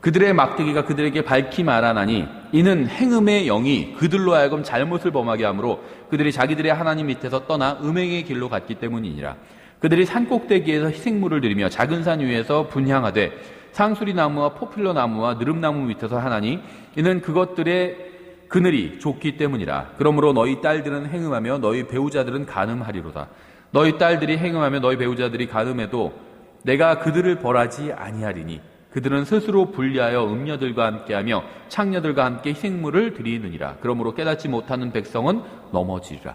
그들의 막대기가 그들에게 밝히 말하나니 이는 행음의 영이 그들로 하여금 잘못을 범하게 하므로 그들이 자기들의 하나님 밑에서 떠나 음행의 길로 갔기 때문이니라. 그들이 산 꼭대기에서 희생물을 드리며 작은 산 위에서 분향하되 상수리 나무와 포플러 나무와 느릅나무 밑에서 하나니 이는 그것들의 그늘이 좁기 때문이라. 그러므로 너희 딸들은 행음하며 너희 배우자들은 간음하리로다. 너희 딸들이 행음하며 너희 배우자들이 간음해도 내가 그들을 벌하지 아니하리니 그들은 스스로 분리하여 음녀들과 함께하며 창녀들과 함께 희생물을 드리느니라. 그러므로 깨닫지 못하는 백성은 넘어지리라.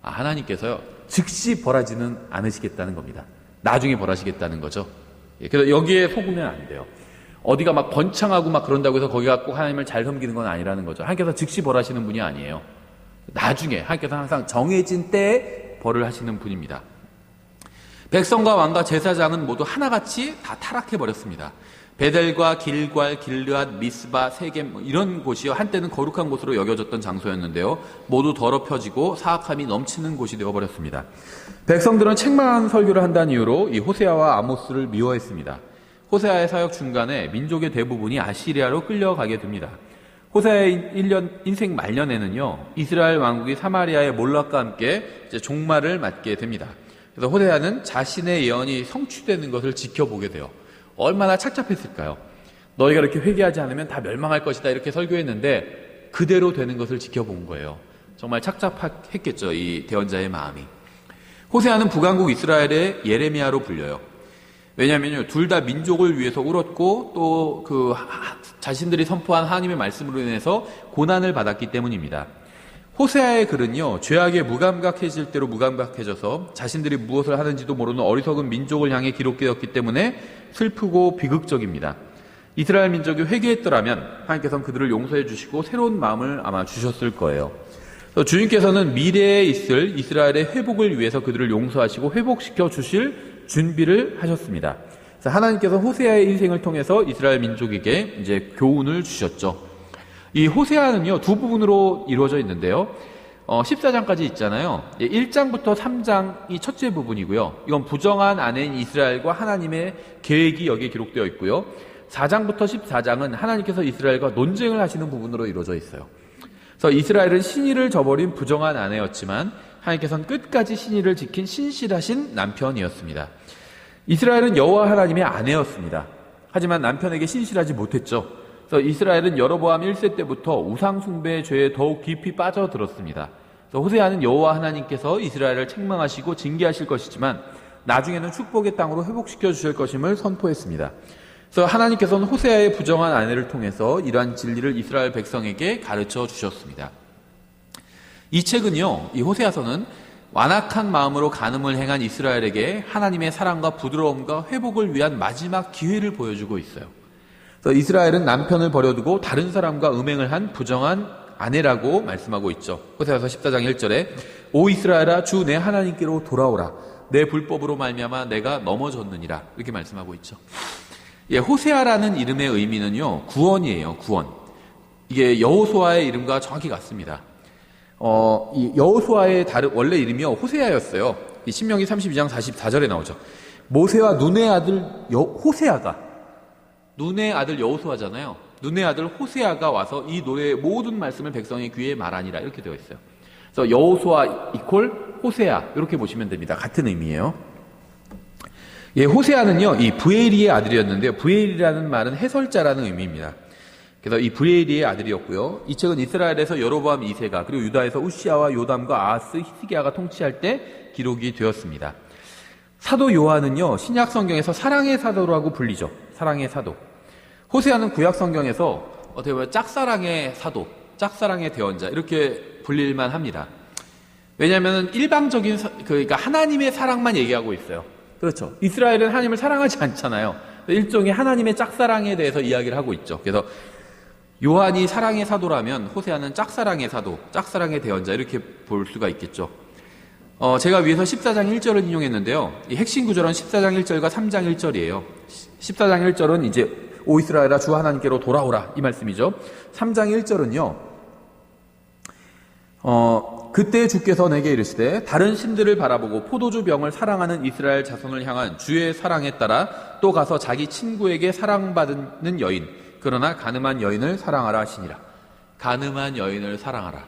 하나님께서요, 즉시 벌하지는 않으시겠다는 겁니다. 나중에 벌하시겠다는 거죠. 그래서 여기에 속으면 안 돼요. 어디가 막 번창하고 막 그런다고 해서 거기가 꼭 하나님을 잘 섬기는 건 아니라는 거죠. 하나님께서 즉시 벌하시는 분이 아니에요. 나중에 하나님께서 항상 정해진 때에 벌을 하시는 분입니다. 백성과 왕과 제사장은 모두 하나같이 다 타락해버렸습니다. 베델과 길괄, 길르앗, 미스바, 세겜 이런 곳이요, 한때는 거룩한 곳으로 여겨졌던 장소였는데요, 모두 더럽혀지고 사악함이 넘치는 곳이 되어버렸습니다. 백성들은 책망하는 설교를 한다는 이유로 이 호세아와 아모스를 미워했습니다. 호세아의 사역 중간에 민족의 대부분이 아시리아로 끌려가게 됩니다. 호세아의 인생 말년에는요, 이스라엘 왕국이 사마리아의 몰락과 함께 이제 종말을 맞게 됩니다. 그래서 호세아는 자신의 예언이 성취되는 것을 지켜보게 돼요. 얼마나 착잡했을까요? 너희가 이렇게 회개하지 않으면 다 멸망할 것이다 이렇게 설교했는데 그대로 되는 것을 지켜본 거예요. 정말 착잡했겠죠, 이 대언자의 마음이. 호세아는 북왕국 이스라엘의 예레미야로 불려요. 왜냐하면요, 둘 다 민족을 위해서 울었고 또 그 자신들이 선포한 하나님의 말씀으로 인해서 고난을 받았기 때문입니다. 호세아의 글은요, 죄악에 무감각해질 대로 무감각해져서 자신들이 무엇을 하는지도 모르는 어리석은 민족을 향해 기록되었기 때문에 슬프고 비극적입니다. 이스라엘 민족이 회개했더라면 하나님께서는 그들을 용서해 주시고 새로운 마음을 아마 주셨을 거예요. 주님께서는 미래에 있을 이스라엘의 회복을 위해서 그들을 용서하시고 회복시켜 주실 준비를 하셨습니다. 그래서 하나님께서 호세아의 인생을 통해서 이스라엘 민족에게 이제 교훈을 주셨죠. 이 호세아는요, 두 부분으로 이루어져 있는데요. 14장까지 있잖아요. 1장부터 3장이 첫째 부분이고요. 이건 부정한 아내인 이스라엘과 하나님의 계획이 여기에 기록되어 있고요. 4장부터 14장은 하나님께서 이스라엘과 논쟁을 하시는 부분으로 이루어져 있어요. 그래서 이스라엘은 신의를 저버린 부정한 아내였지만 하나님께서는 끝까지 신의를 지킨 신실하신 남편이었습니다. 이스라엘은 여호와 하나님의 아내였습니다. 하지만 남편에게 신실하지 못했죠. 그래서 이스라엘은 여로보암 1세 때부터 우상 숭배의 죄에 더욱 깊이 빠져들었습니다. 그래서 호세아는 여호와 하나님께서 이스라엘을 책망하시고 징계하실 것이지만 나중에는 축복의 땅으로 회복시켜 주실 것임을 선포했습니다. 그래서 하나님께서는 호세아의 부정한 아내를 통해서 이러한 진리를 이스라엘 백성에게 가르쳐 주셨습니다. 이 책은요, 이 호세아서는 완악한 마음으로 간음을 행한 이스라엘에게 하나님의 사랑과 부드러움과 회복을 위한 마지막 기회를 보여주고 있어요. 그래서 이스라엘은 남편을 버려두고 다른 사람과 음행을 한 부정한 아내라고 말씀하고 있죠. 호세아서 14장 1절에 오 이스라엘아, 주 내 하나님께로 돌아오라. 내 불법으로 말미암아 내가 넘어졌느니라. 이렇게 말씀하고 있죠. 예, 호세아라는 이름의 의미는요, 구원이에요. 구원. 이게 여호수아의 이름과 정확히 같습니다. 이 여호수아의 원래 이름이요, 호세아였어요. 이 신명기 32장 44절에 나오죠. 모세와 눈의 아들 호세아가, 눈의 아들 여호수아잖아요. 눈의 아들 호세아가 와서 이 노래의 모든 말씀을 백성의 귀에 말하니라 이렇게 되어 있어요. 그래서 여호수아 이퀄 호세아 이렇게 보시면 됩니다. 같은 의미예요. 예, 호세아는요, 이 브에리의 아들이었는데요. 브에리라는 말은 해설자라는 의미입니다. 그래서 이 브에리의 아들이었고요. 이 책은 이스라엘에서 여로보암 2세가 그리고 유다에서 우시아와 요담과 아하스, 히스기야가 통치할 때 기록이 되었습니다. 사도 요한은요, 신약 성경에서 사랑의 사도라고 불리죠. 사랑의 사도. 호세아는 구약 성경에서 어떻게 보면 짝사랑의 사도, 짝사랑의 대언자 이렇게 불릴만 합니다. 왜냐하면 일방적인 그러니까 하나님의 사랑만 얘기하고 있어요. 그렇죠. 이스라엘은 하나님을 사랑하지 않잖아요. 일종의 하나님의 짝사랑에 대해서 이야기를 하고 있죠. 그래서 요한이 사랑의 사도라면 호세아는 짝사랑의 사도, 짝사랑의 대언자 이렇게 볼 수가 있겠죠. 제가 위에서 14장 1절을 인용했는데요. 이 핵심 구절은 14장 1절과 3장 1절이에요. 14장 1절은 이제 오 이스라엘아 주 하나님께로 돌아오라 이 말씀이죠. 3장 1절은요. 그때 주께서 내게 이르시되 다른 신들을 바라보고 포도주 병을 사랑하는 이스라엘 자손을 향한 주의 사랑에 따라 또 가서 자기 친구에게 사랑받는 여인 그러나 가늠한 여인을 사랑하라 하시니라. 가늠한 여인을 사랑하라.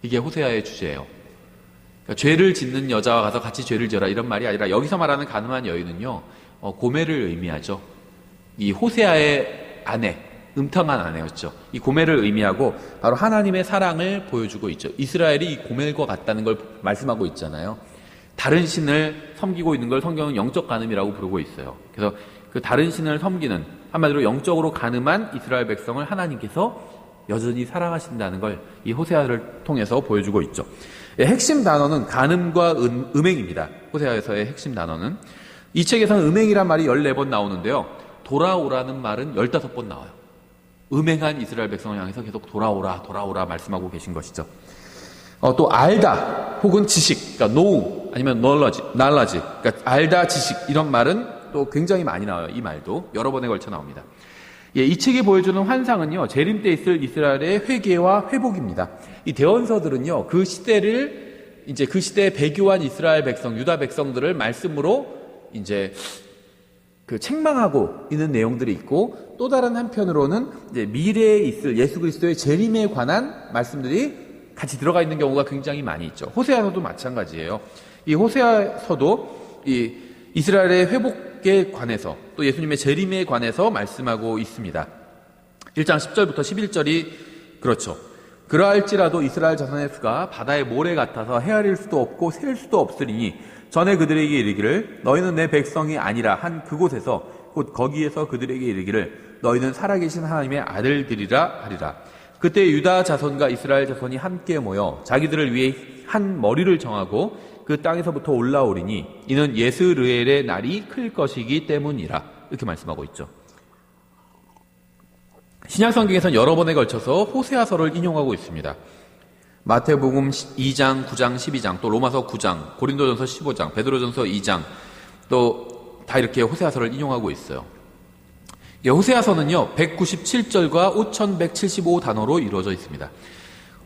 이게 호세아의 주제예요. 그러니까 죄를 짓는 여자와 가서 같이 죄를 지어라 이런 말이 아니라 여기서 말하는 가늠한 여인은요. 고멜을 의미하죠. 이 호세아의 아내, 음탕한 아내였죠. 이 고멜을 의미하고 바로 하나님의 사랑을 보여주고 있죠. 이스라엘이 이 고멜과 같다는 걸 말씀하고 있잖아요. 다른 신을 섬기고 있는 걸 성경은 영적 간음이라고 부르고 있어요. 그래서 그 다른 신을 섬기는 한마디로 영적으로 간음한 이스라엘 백성을 하나님께서 여전히 사랑하신다는 걸 이 호세아를 통해서 보여주고 있죠. 핵심 단어는 간음과 음행입니다. 호세아에서의 핵심 단어는. 이 책에서는 음행이란 말이 14번 나오는데요. 돌아오라는 말은 15번 나와요. 음행한 이스라엘 백성을 향해서 계속 돌아오라 말씀하고 계신 것이죠. 또 알다 혹은 지식, 그러니까 know 아니면 knowledge, 그러니까 알다, 지식 이런 말은 또 굉장히 많이 나와요. 이 말도 여러 번에 걸쳐 나옵니다. 이 책이 보여주는 환상은요, 재림 때 있을 이스라엘의 회개와 회복입니다. 이 대언서들은요, 그 시대에 배교한 이스라엘 백성, 유다 백성들을 말씀으로 이제 그 책망하고 있는 내용들이 있고, 또 다른 한편으로는 이제 미래에 있을 예수 그리스도의 재림에 관한 말씀들이 같이 들어가 있는 경우가 굉장히 많이 있죠. 호세아서도 마찬가지예요. 이 호세아서도 이 이스라엘의 회복에 관해서 또 예수님의 재림에 관해서 말씀하고 있습니다. 1장 10절부터 11절이 그렇죠. 그러할지라도 이스라엘 자손의 수가 바다의 모래 같아서 헤아릴 수도 없고 셀 수도 없으리니 전에 그들에게 이르기를 너희는 내 백성이 아니라 한 그곳에서 곧 거기에서 그들에게 이르기를 너희는 살아계신 하나님의 아들들이라 하리라. 그때 유다 자손과 이스라엘 자손이 함께 모여 자기들을 위해 한 머리를 정하고 그 땅에서부터 올라오리니 이는 예스르엘의 날이 클 것이기 때문이라. 이렇게 말씀하고 있죠. 신약 성경에서는 여러 번에 걸쳐서 호세아서를 인용하고 있습니다. 마태복음 2장, 9장, 12장, 또 로마서 9장, 고린도전서 15장, 베드로전서 2장, 또 다 이렇게 호세아서를 인용하고 있어요. 호세아서는요 197절과 5175단어로 이루어져 있습니다.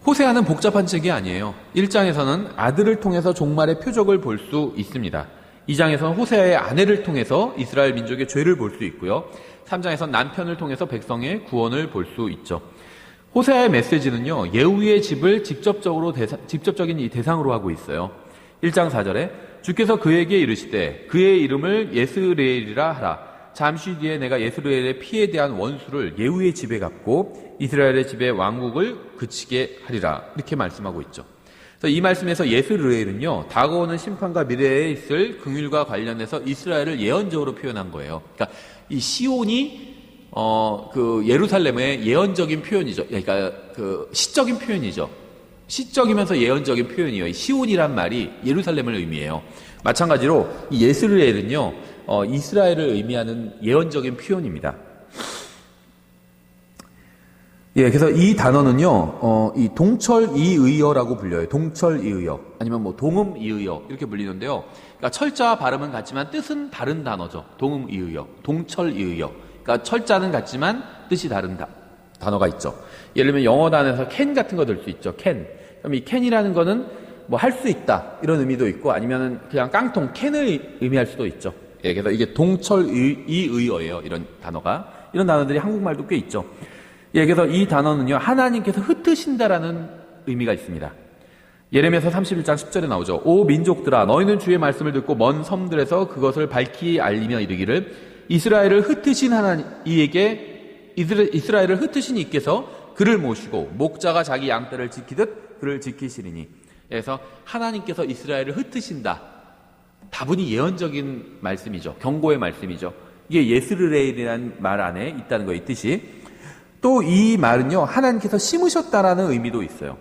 호세아는 복잡한 책이 아니에요. 1장에서는 아들을 통해서 종말의 표적을 볼 수 있습니다. 2장에서는 호세아의 아내를 통해서 이스라엘 민족의 죄를 볼 수 있고요. 3장에서는 남편을 통해서 백성의 구원을 볼 수 있죠. 호세아의 메시지는요, 예후의 집을 직접적인 이 대상으로 하고 있어요. 1장 4절에 주께서 그에게 이르시되 그의 이름을 예스레엘이라 하라. 잠시 뒤에 내가 예스레엘의 피에 대한 원수를 예후의 집에 갚고 이스라엘의 집의 왕국을 그치게 하리라. 이렇게 말씀하고 있죠. 그래서 이 말씀에서 예스레엘은요, 다가오는 심판과 미래에 있을 긍휼과 관련해서 이스라엘을 예언적으로 표현한 거예요. 그러니까 이 시온이 그 예루살렘의 예언적인 표현이죠. 그러니까 그 시적인 표현이죠. 시적이면서 예언적인 표현이에요. 이 시온이란 말이 예루살렘을 의미해요. 마찬가지로 이 예스레엘은요, 이스라엘을 의미하는 예언적인 표현입니다. 그래서 이 단어는요, 이 동철이의어라고 불려요. 동철이의어. 아니면 뭐 동음이의어. 이렇게 불리는데요. 그러니까 철자와 발음은 같지만 뜻은 다른 단어죠. 동음이의어. 동철이의어. 그러니까 철자는 같지만 뜻이 다른 단어가 있죠. 예를 들면 영어 단어에서 can 같은 거 들 수 있죠. can. 그럼 이 can이라는 거는 뭐 할 수 있다. 이런 의미도 있고 아니면은 그냥 깡통 can을 의미할 수도 있죠. 그래서 이게 동철이의어예요. 이런 단어가. 이런 단어들이 한국말도 꽤 있죠. 그래서 이 단어는요, 하나님께서 흩으신다라는 의미가 있습니다. 예레미야서 31장 10절에 나오죠. 오 민족들아, 너희는 주의 말씀을 듣고 먼 섬들에서 그것을 밝히 알리며 이르기를 이스라엘을 흩으신 이스라엘을 흩으신 이께서 그를 모시고 목자가 자기 양떼를 지키듯 그를 지키시리니. 그래서 하나님께서 이스라엘을 흩으신다. 다분히 예언적인 말씀이죠. 경고의 말씀이죠. 이게 예스르엘이라는 말 안에 있다는 거예요. 이 뜻이. 또 이 말은요, 하나님께서 심으셨다라는 의미도 있어요.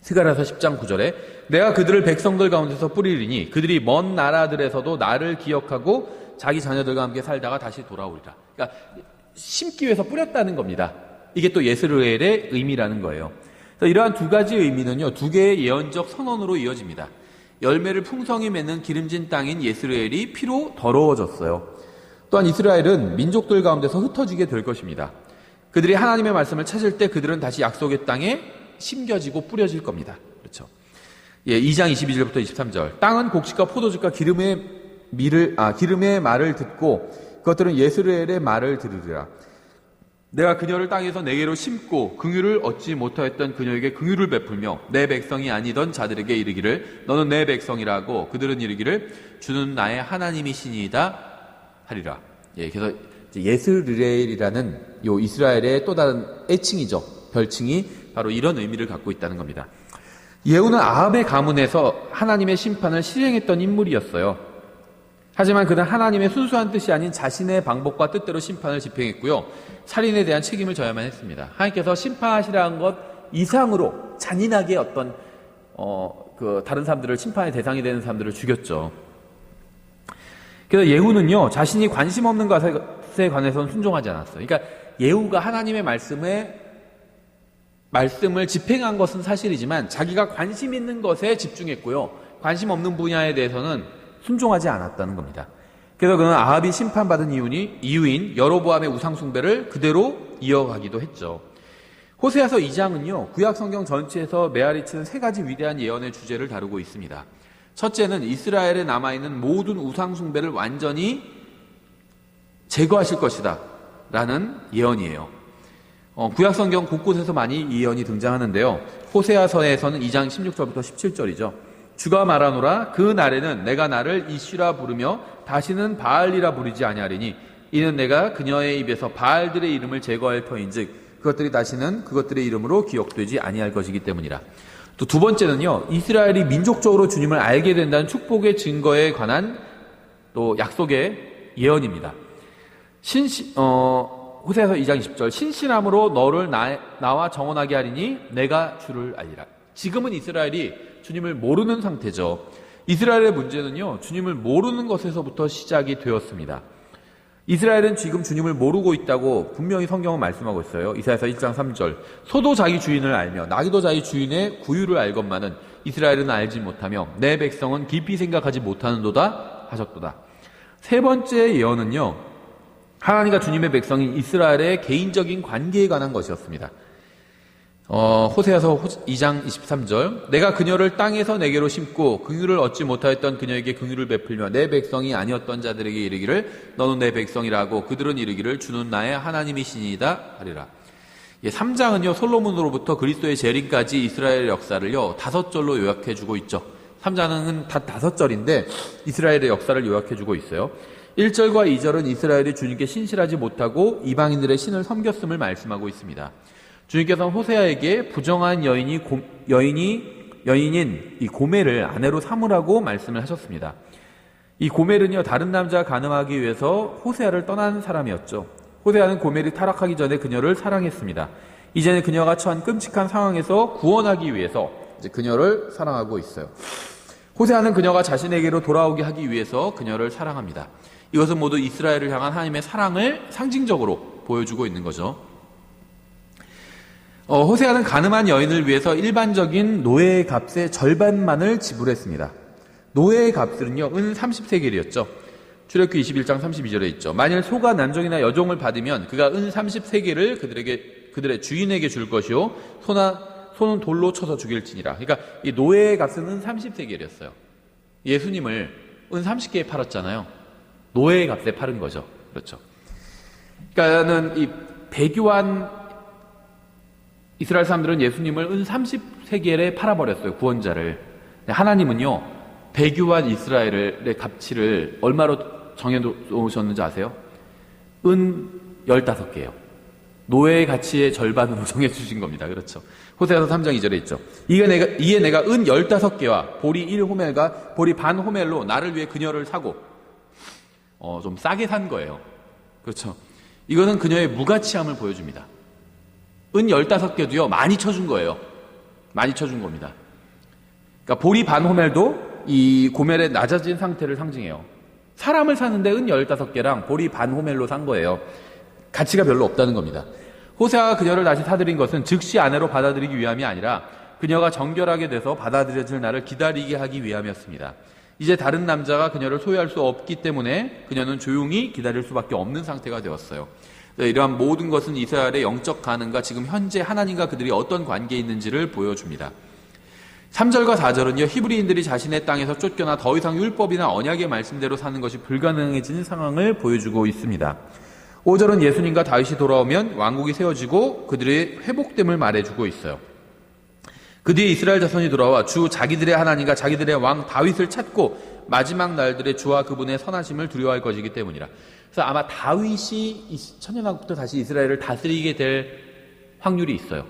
스가랴서 10장 9절에 내가 그들을 백성들 가운데서 뿌리리니 그들이 먼 나라들에서도 나를 기억하고 자기 자녀들과 함께 살다가 다시 돌아오리라. 그러니까 심기 위해서 뿌렸다는 겁니다. 이게 또 예스르엘의 의미라는 거예요. 이러한 두 가지 의미는요, 두 개의 예언적 선언으로 이어집니다. 열매를 풍성히 맺는 기름진 땅인 예스르엘이 피로 더러워졌어요. 또한 이스라엘은 민족들 가운데서 흩어지게 될 것입니다. 그들이 하나님의 말씀을 찾을 때 그들은 다시 약속의 땅에 심겨지고 뿌려질 겁니다. 그렇죠. 2장 22절부터 23절. 땅은 곡식과 포도즙과 기름의 말을 듣고 그것들은 예스르엘의 말을 들으리라. 내가 그녀를 땅에서 내게로 심고 긍휼을 얻지 못하였던 그녀에게 긍휼을 베풀며 내 백성이 아니던 자들에게 이르기를 너는 내 백성이라 하고 그들은 이르기를 주는 나의 하나님이시니이다 하리라. 그래서 예스르엘이라는 요 이스라엘의 또 다른 애칭이죠. 별칭이 바로 이런 의미를 갖고 있다는 겁니다. 예후는 아합의 가문에서 하나님의 심판을 실행했던 인물이었어요. 하지만 그는 하나님의 순수한 뜻이 아닌 자신의 방법과 뜻대로 심판을 집행했고요. 살인에 대한 책임을 져야만 했습니다. 하나님께서 심판하시라는 것 이상으로 잔인하게 어떤 다른 사람들을 심판의 대상이 되는 사람들을 죽였죠. 그래서 예후는요, 자신이 관심 없는 것에 관해서는 순종하지 않았어요. 그러니까 예후가 하나님의 말씀을 집행한 것은 사실이지만 자기가 관심 있는 것에 집중했고요. 관심 없는 분야에 대해서는 순종하지 않았다는 겁니다. 그래서 그는 아합이 심판받은 이유인 여로보암의 우상숭배를 그대로 이어가기도 했죠. 호세아서 2장은요, 구약 성경 전체에서 메아리치는 세 가지 위대한 예언의 주제를 다루고 있습니다. 첫째는 이스라엘에 남아있는 모든 우상숭배를 완전히 제거하실 것이다 라는 예언이에요. 구약 성경 곳곳에서 많이 이 예언이 등장하는데요. 호세아서에서는 2장 16절부터 17절이죠. 주가 말하노라 그 날에는 내가 나를 이슈라 부르며 다시는 바알이라 부르지 아니하리니 이는 내가 그녀의 입에서 바알들의 이름을 제거할 터인즉 그것들이 다시는 그것들의 이름으로 기억되지 아니할 것이기 때문이라. 또 두 번째는요, 이스라엘이 민족적으로 주님을 알게 된다는 축복의 증거에 관한 또 약속의 예언입니다. 호세아서 2장 20절 신실함으로 너를 나와 정언하게 하리니 내가 주를 알리라. 지금은 이스라엘이 주님을 모르는 상태죠. 이스라엘의 문제는요, 주님을 모르는 것에서부터 시작이 되었습니다. 이스라엘은 지금 주님을 모르고 있다고 분명히 성경은 말씀하고 있어요. 이사야서 1장 3절 소도 자기 주인을 알며 나귀도 자기 주인의 구유를 알건만은 이스라엘은 알지 못하며 내 백성은 깊이 생각하지 못하는도다 하셨도다. 세 번째 예언은요, 하나님과 주님의 백성인 이스라엘의 개인적인 관계에 관한 것이었습니다. 호세아서 2장 23절 내가 그녀를 땅에서 내게로 심고 긍휼을 얻지 못하였던 그녀에게 긍휼을 베풀며 내 백성이 아니었던 자들에게 이르기를 너는 내 백성이라고 그들은 이르기를 주는 나의 하나님이시니이다 하리라. 3장은요 솔로몬으로부터 그리스도의 재림까지 이스라엘의 역사를요 5절로 요약해주고 있죠. 3장은 다 5절인데 이스라엘의 역사를 요약해주고 있어요. 1절과 2절은 이스라엘이 주님께 신실하지 못하고 이방인들의 신을 섬겼음을 말씀하고 있습니다. 주님께서는 호세아에게 부정한 여인인 이 고멜을 아내로 삼으라고 말씀을 하셨습니다. 이 고멜은요 다른 남자가 가늠하기 위해서 호세아를 떠난 사람이었죠. 호세아는 고멜이 타락하기 전에 그녀를 사랑했습니다. 이제는 그녀가 처한 끔찍한 상황에서 구원하기 위해서 이제 그녀를 사랑하고 있어요. 호세아는 그녀가 자신에게로 돌아오게 하기 위해서 그녀를 사랑합니다. 이것은 모두 이스라엘을 향한 하나님의 사랑을 상징적으로 보여주고 있는 거죠. 호세아는 가늠한 여인을 위해서 일반적인 노예의 값의 절반만을 지불했습니다. 노예의 값은요, 은 30세겔이었죠. 출애굽기 21장 32절에 있죠. 만일 소가 난종이나 여종을 받으면 그가 은 30세겔을 그들의 주인에게 줄 것이요. 소는 돌로 쳐서 죽일지니라. 그러니까 이 노예의 값은 은 30세겔이었어요. 예수님을 은 30개에 팔았잖아요. 노예의 값에 팔은 거죠. 그렇죠. 그러니까는 이 배교한 이스라엘 사람들은 예수님을 은 30세겔에 팔아버렸어요. 구원자를. 하나님은요, 배교한 이스라엘의 가치를 얼마로 정해놓으셨는지 아세요? 은 15개예요. 노예의 가치의 절반으로 정해주신 겁니다. 그렇죠. 호세아서 3장 2절에 있죠. 이에 내가 은 15개와 보리 1호멜과 보리 반 호멜로 나를 위해 그녀를 사고, 좀 싸게 산 거예요. 그렇죠. 이거는 그녀의 무가치함을 보여줍니다. 은 15개도요, 많이 쳐준 거예요. 많이 쳐준 겁니다. 그러니까 보리 반 호멜도 이 고멜의 낮아진 상태를 상징해요. 사람을 사는데 은 15개랑 보리 반 호멜로 산 거예요. 가치가 별로 없다는 겁니다. 호세아가 그녀를 다시 사들인 것은 즉시 아내로 받아들이기 위함이 아니라 그녀가 정결하게 돼서 받아들여질 날을 기다리게 하기 위함이었습니다. 이제 다른 남자가 그녀를 소유할 수 없기 때문에 그녀는 조용히 기다릴 수밖에 없는 상태가 되었어요. 이러한 모든 것은 이스라엘의 영적 가능과 지금 현재 하나님과 그들이 어떤 관계에 있는지를 보여줍니다. 3절과 4절은요, 히브리인들이 자신의 땅에서 쫓겨나 더 이상 율법이나 언약의 말씀대로 사는 것이 불가능해진 상황을 보여주고 있습니다. 5절은 예수님과 다윗이 돌아오면 왕국이 세워지고 그들의 회복됨을 말해주고 있어요. 그 뒤에 이스라엘 자손이 돌아와 주 자기들의 하나님과 자기들의 왕 다윗을 찾고 마지막 날들의 주와 그분의 선하심을 두려워할 것이기 때문이라. 그래서 아마 다윗이 천년왕국부터 다시 이스라엘을 다스리게 될 확률이 있어요.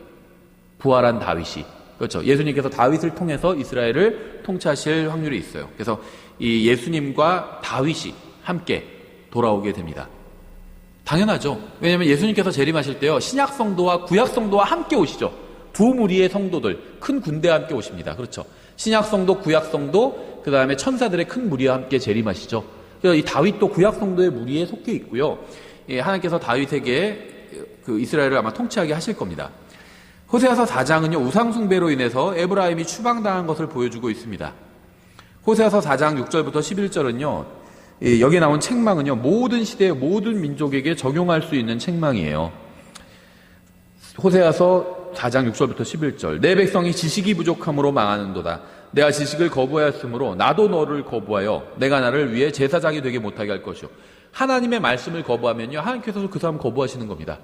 부활한 다윗이. 그렇죠. 예수님께서 다윗을 통해서 이스라엘을 통치하실 확률이 있어요. 그래서 이 예수님과 다윗이 함께 돌아오게 됩니다. 당연하죠. 왜냐하면 예수님께서 재림하실 때요, 신약 성도와 구약 성도와 함께 오시죠. 두 무리의 성도들, 큰 군대와 함께 오십니다. 그렇죠. 신약 성도, 구약 성도, 그 다음에 천사들의 큰 무리와 함께 재림하시죠. 그래서 이 다윗도 구약 성도의 무리에 속해 있고요. 하나님께서 다윗에게 그 이스라엘을 아마 통치하게 하실 겁니다. 호세아서 4장은요, 우상숭배로 인해서 에브라임이 추방당한 것을 보여주고 있습니다. 호세아서 4장 6절부터 11절은요, 여기에 나온 책망은요, 모든 시대의 모든 민족에게 적용할 수 있는 책망이에요. 호세아서 4장 6절부터 11절. 내 백성이 지식이 부족함으로 망하는도다. 내가 지식을 거부하였으므로 나도 너를 거부하여 내가 나를 위해 제사장이 되게 못하게 할 것이요. 하나님의 말씀을 거부하면요, 하나님께서도 그 사람 거부하시는 겁니다.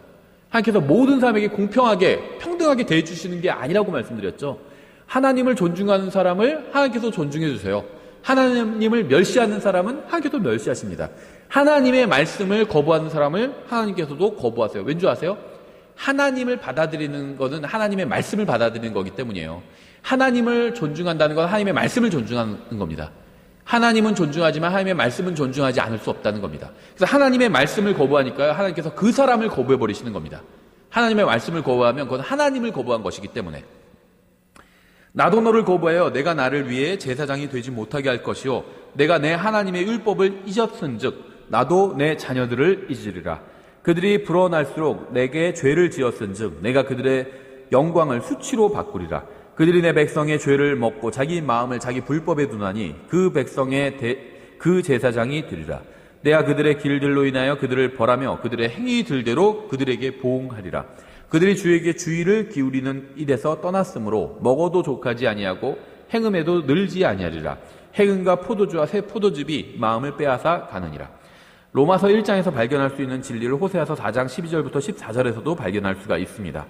하나님께서 모든 사람에게 공평하게 평등하게 대해주시는 게 아니라고 말씀드렸죠. 하나님을 존중하는 사람을 하나님께서 존중해 주세요. 하나님을 멸시하는 사람은 하나님께서 멸시하십니다. 하나님의 말씀을 거부하는 사람을 하나님께서도 거부하세요. 왠지 아세요? 하나님을 받아들이는 것은 하나님의 말씀을 받아들이는 거기 때문이에요. 하나님을 존중한다는 건 하나님의 말씀을 존중하는 겁니다. 하나님은 존중하지만 하나님의 말씀은 존중하지 않을 수 없다는 겁니다. 그래서 하나님의 말씀을 거부하니까요, 하나님께서 그 사람을 거부해버리시는 겁니다. 하나님의 말씀을 거부하면 그건 하나님을 거부한 것이기 때문에. 나도 너를 거부하여 내가 나를 위해 제사장이 되지 못하게 할 것이요 내가 내 하나님의 율법을 잊었은즉 나도 내 자녀들을 잊으리라. 그들이 불어날수록 내게 죄를 지었은즉 내가 그들의 영광을 수치로 바꾸리라. 그들이 내 백성의 죄를 먹고 자기 마음을 자기 불법에 두나니 그 백성의 그 제사장이 되리라. 내가 그들의 길들로 인하여 그들을 벌하며 그들의 행위들대로 그들에게 보응하리라. 그들이 주에게 주의를 기울이는 일에서 떠났으므로 먹어도 족하지 아니하고 행음에도 늘지 아니하리라. 행음과 포도주와 새 포도즙이 마음을 빼앗아 가느니라. 로마서 1장에서 발견할 수 있는 진리를 호세아서 4장 12절부터 14절에서도 발견할 수가 있습니다.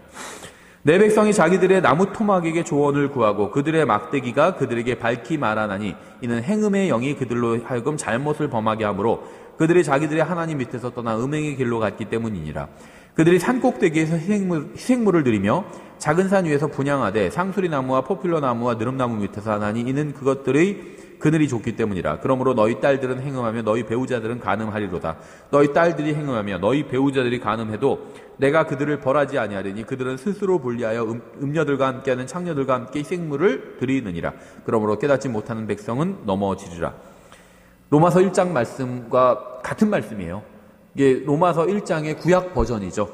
내 백성이 자기들의 나무 토막에게 조언을 구하고 그들의 막대기가 그들에게 밝히 말하나니 이는 행음의 영이 그들로 하여금 잘못을 범하게 하므로 그들이 자기들의 하나님 밑에서 떠나 음행의 길로 갔기 때문이니라. 그들이 산꼭대기에서 희생물을 드리며 작은 산 위에서 분향하되 상수리나무와 포플러나무와 느릅나무 밑에서 하나니 이는 그늘이 좋기 때문이라. 그러므로 너희 딸들은 행음하며 너희 배우자들은 간음하리로다. 너희 딸들이 행음하며 너희 배우자들이 간음해도 내가 그들을 벌하지 아니하리니 그들은 스스로 분리하여 음녀들과 함께하는 창녀들과 함께 희생물을 드리느니라. 그러므로 깨닫지 못하는 백성은 넘어지리라. 로마서 1장 말씀과 같은 말씀이에요. 이게 로마서 1장의 구약 버전이죠.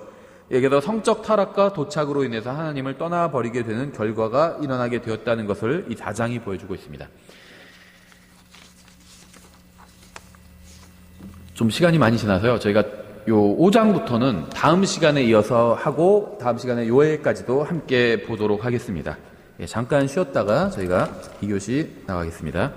여기서 성적 타락과 도착으로 인해서 하나님을 떠나버리게 되는 결과가 일어나게 되었다는 것을 이 4장이 보여주고 있습니다. 좀 시간이 많이 지나서요, 저희가 요 5장부터는 다음 시간에 이어서 하고 다음 시간에 요해까지도 함께 보도록 하겠습니다. 잠깐 쉬었다가 저희가 2교시 나가겠습니다.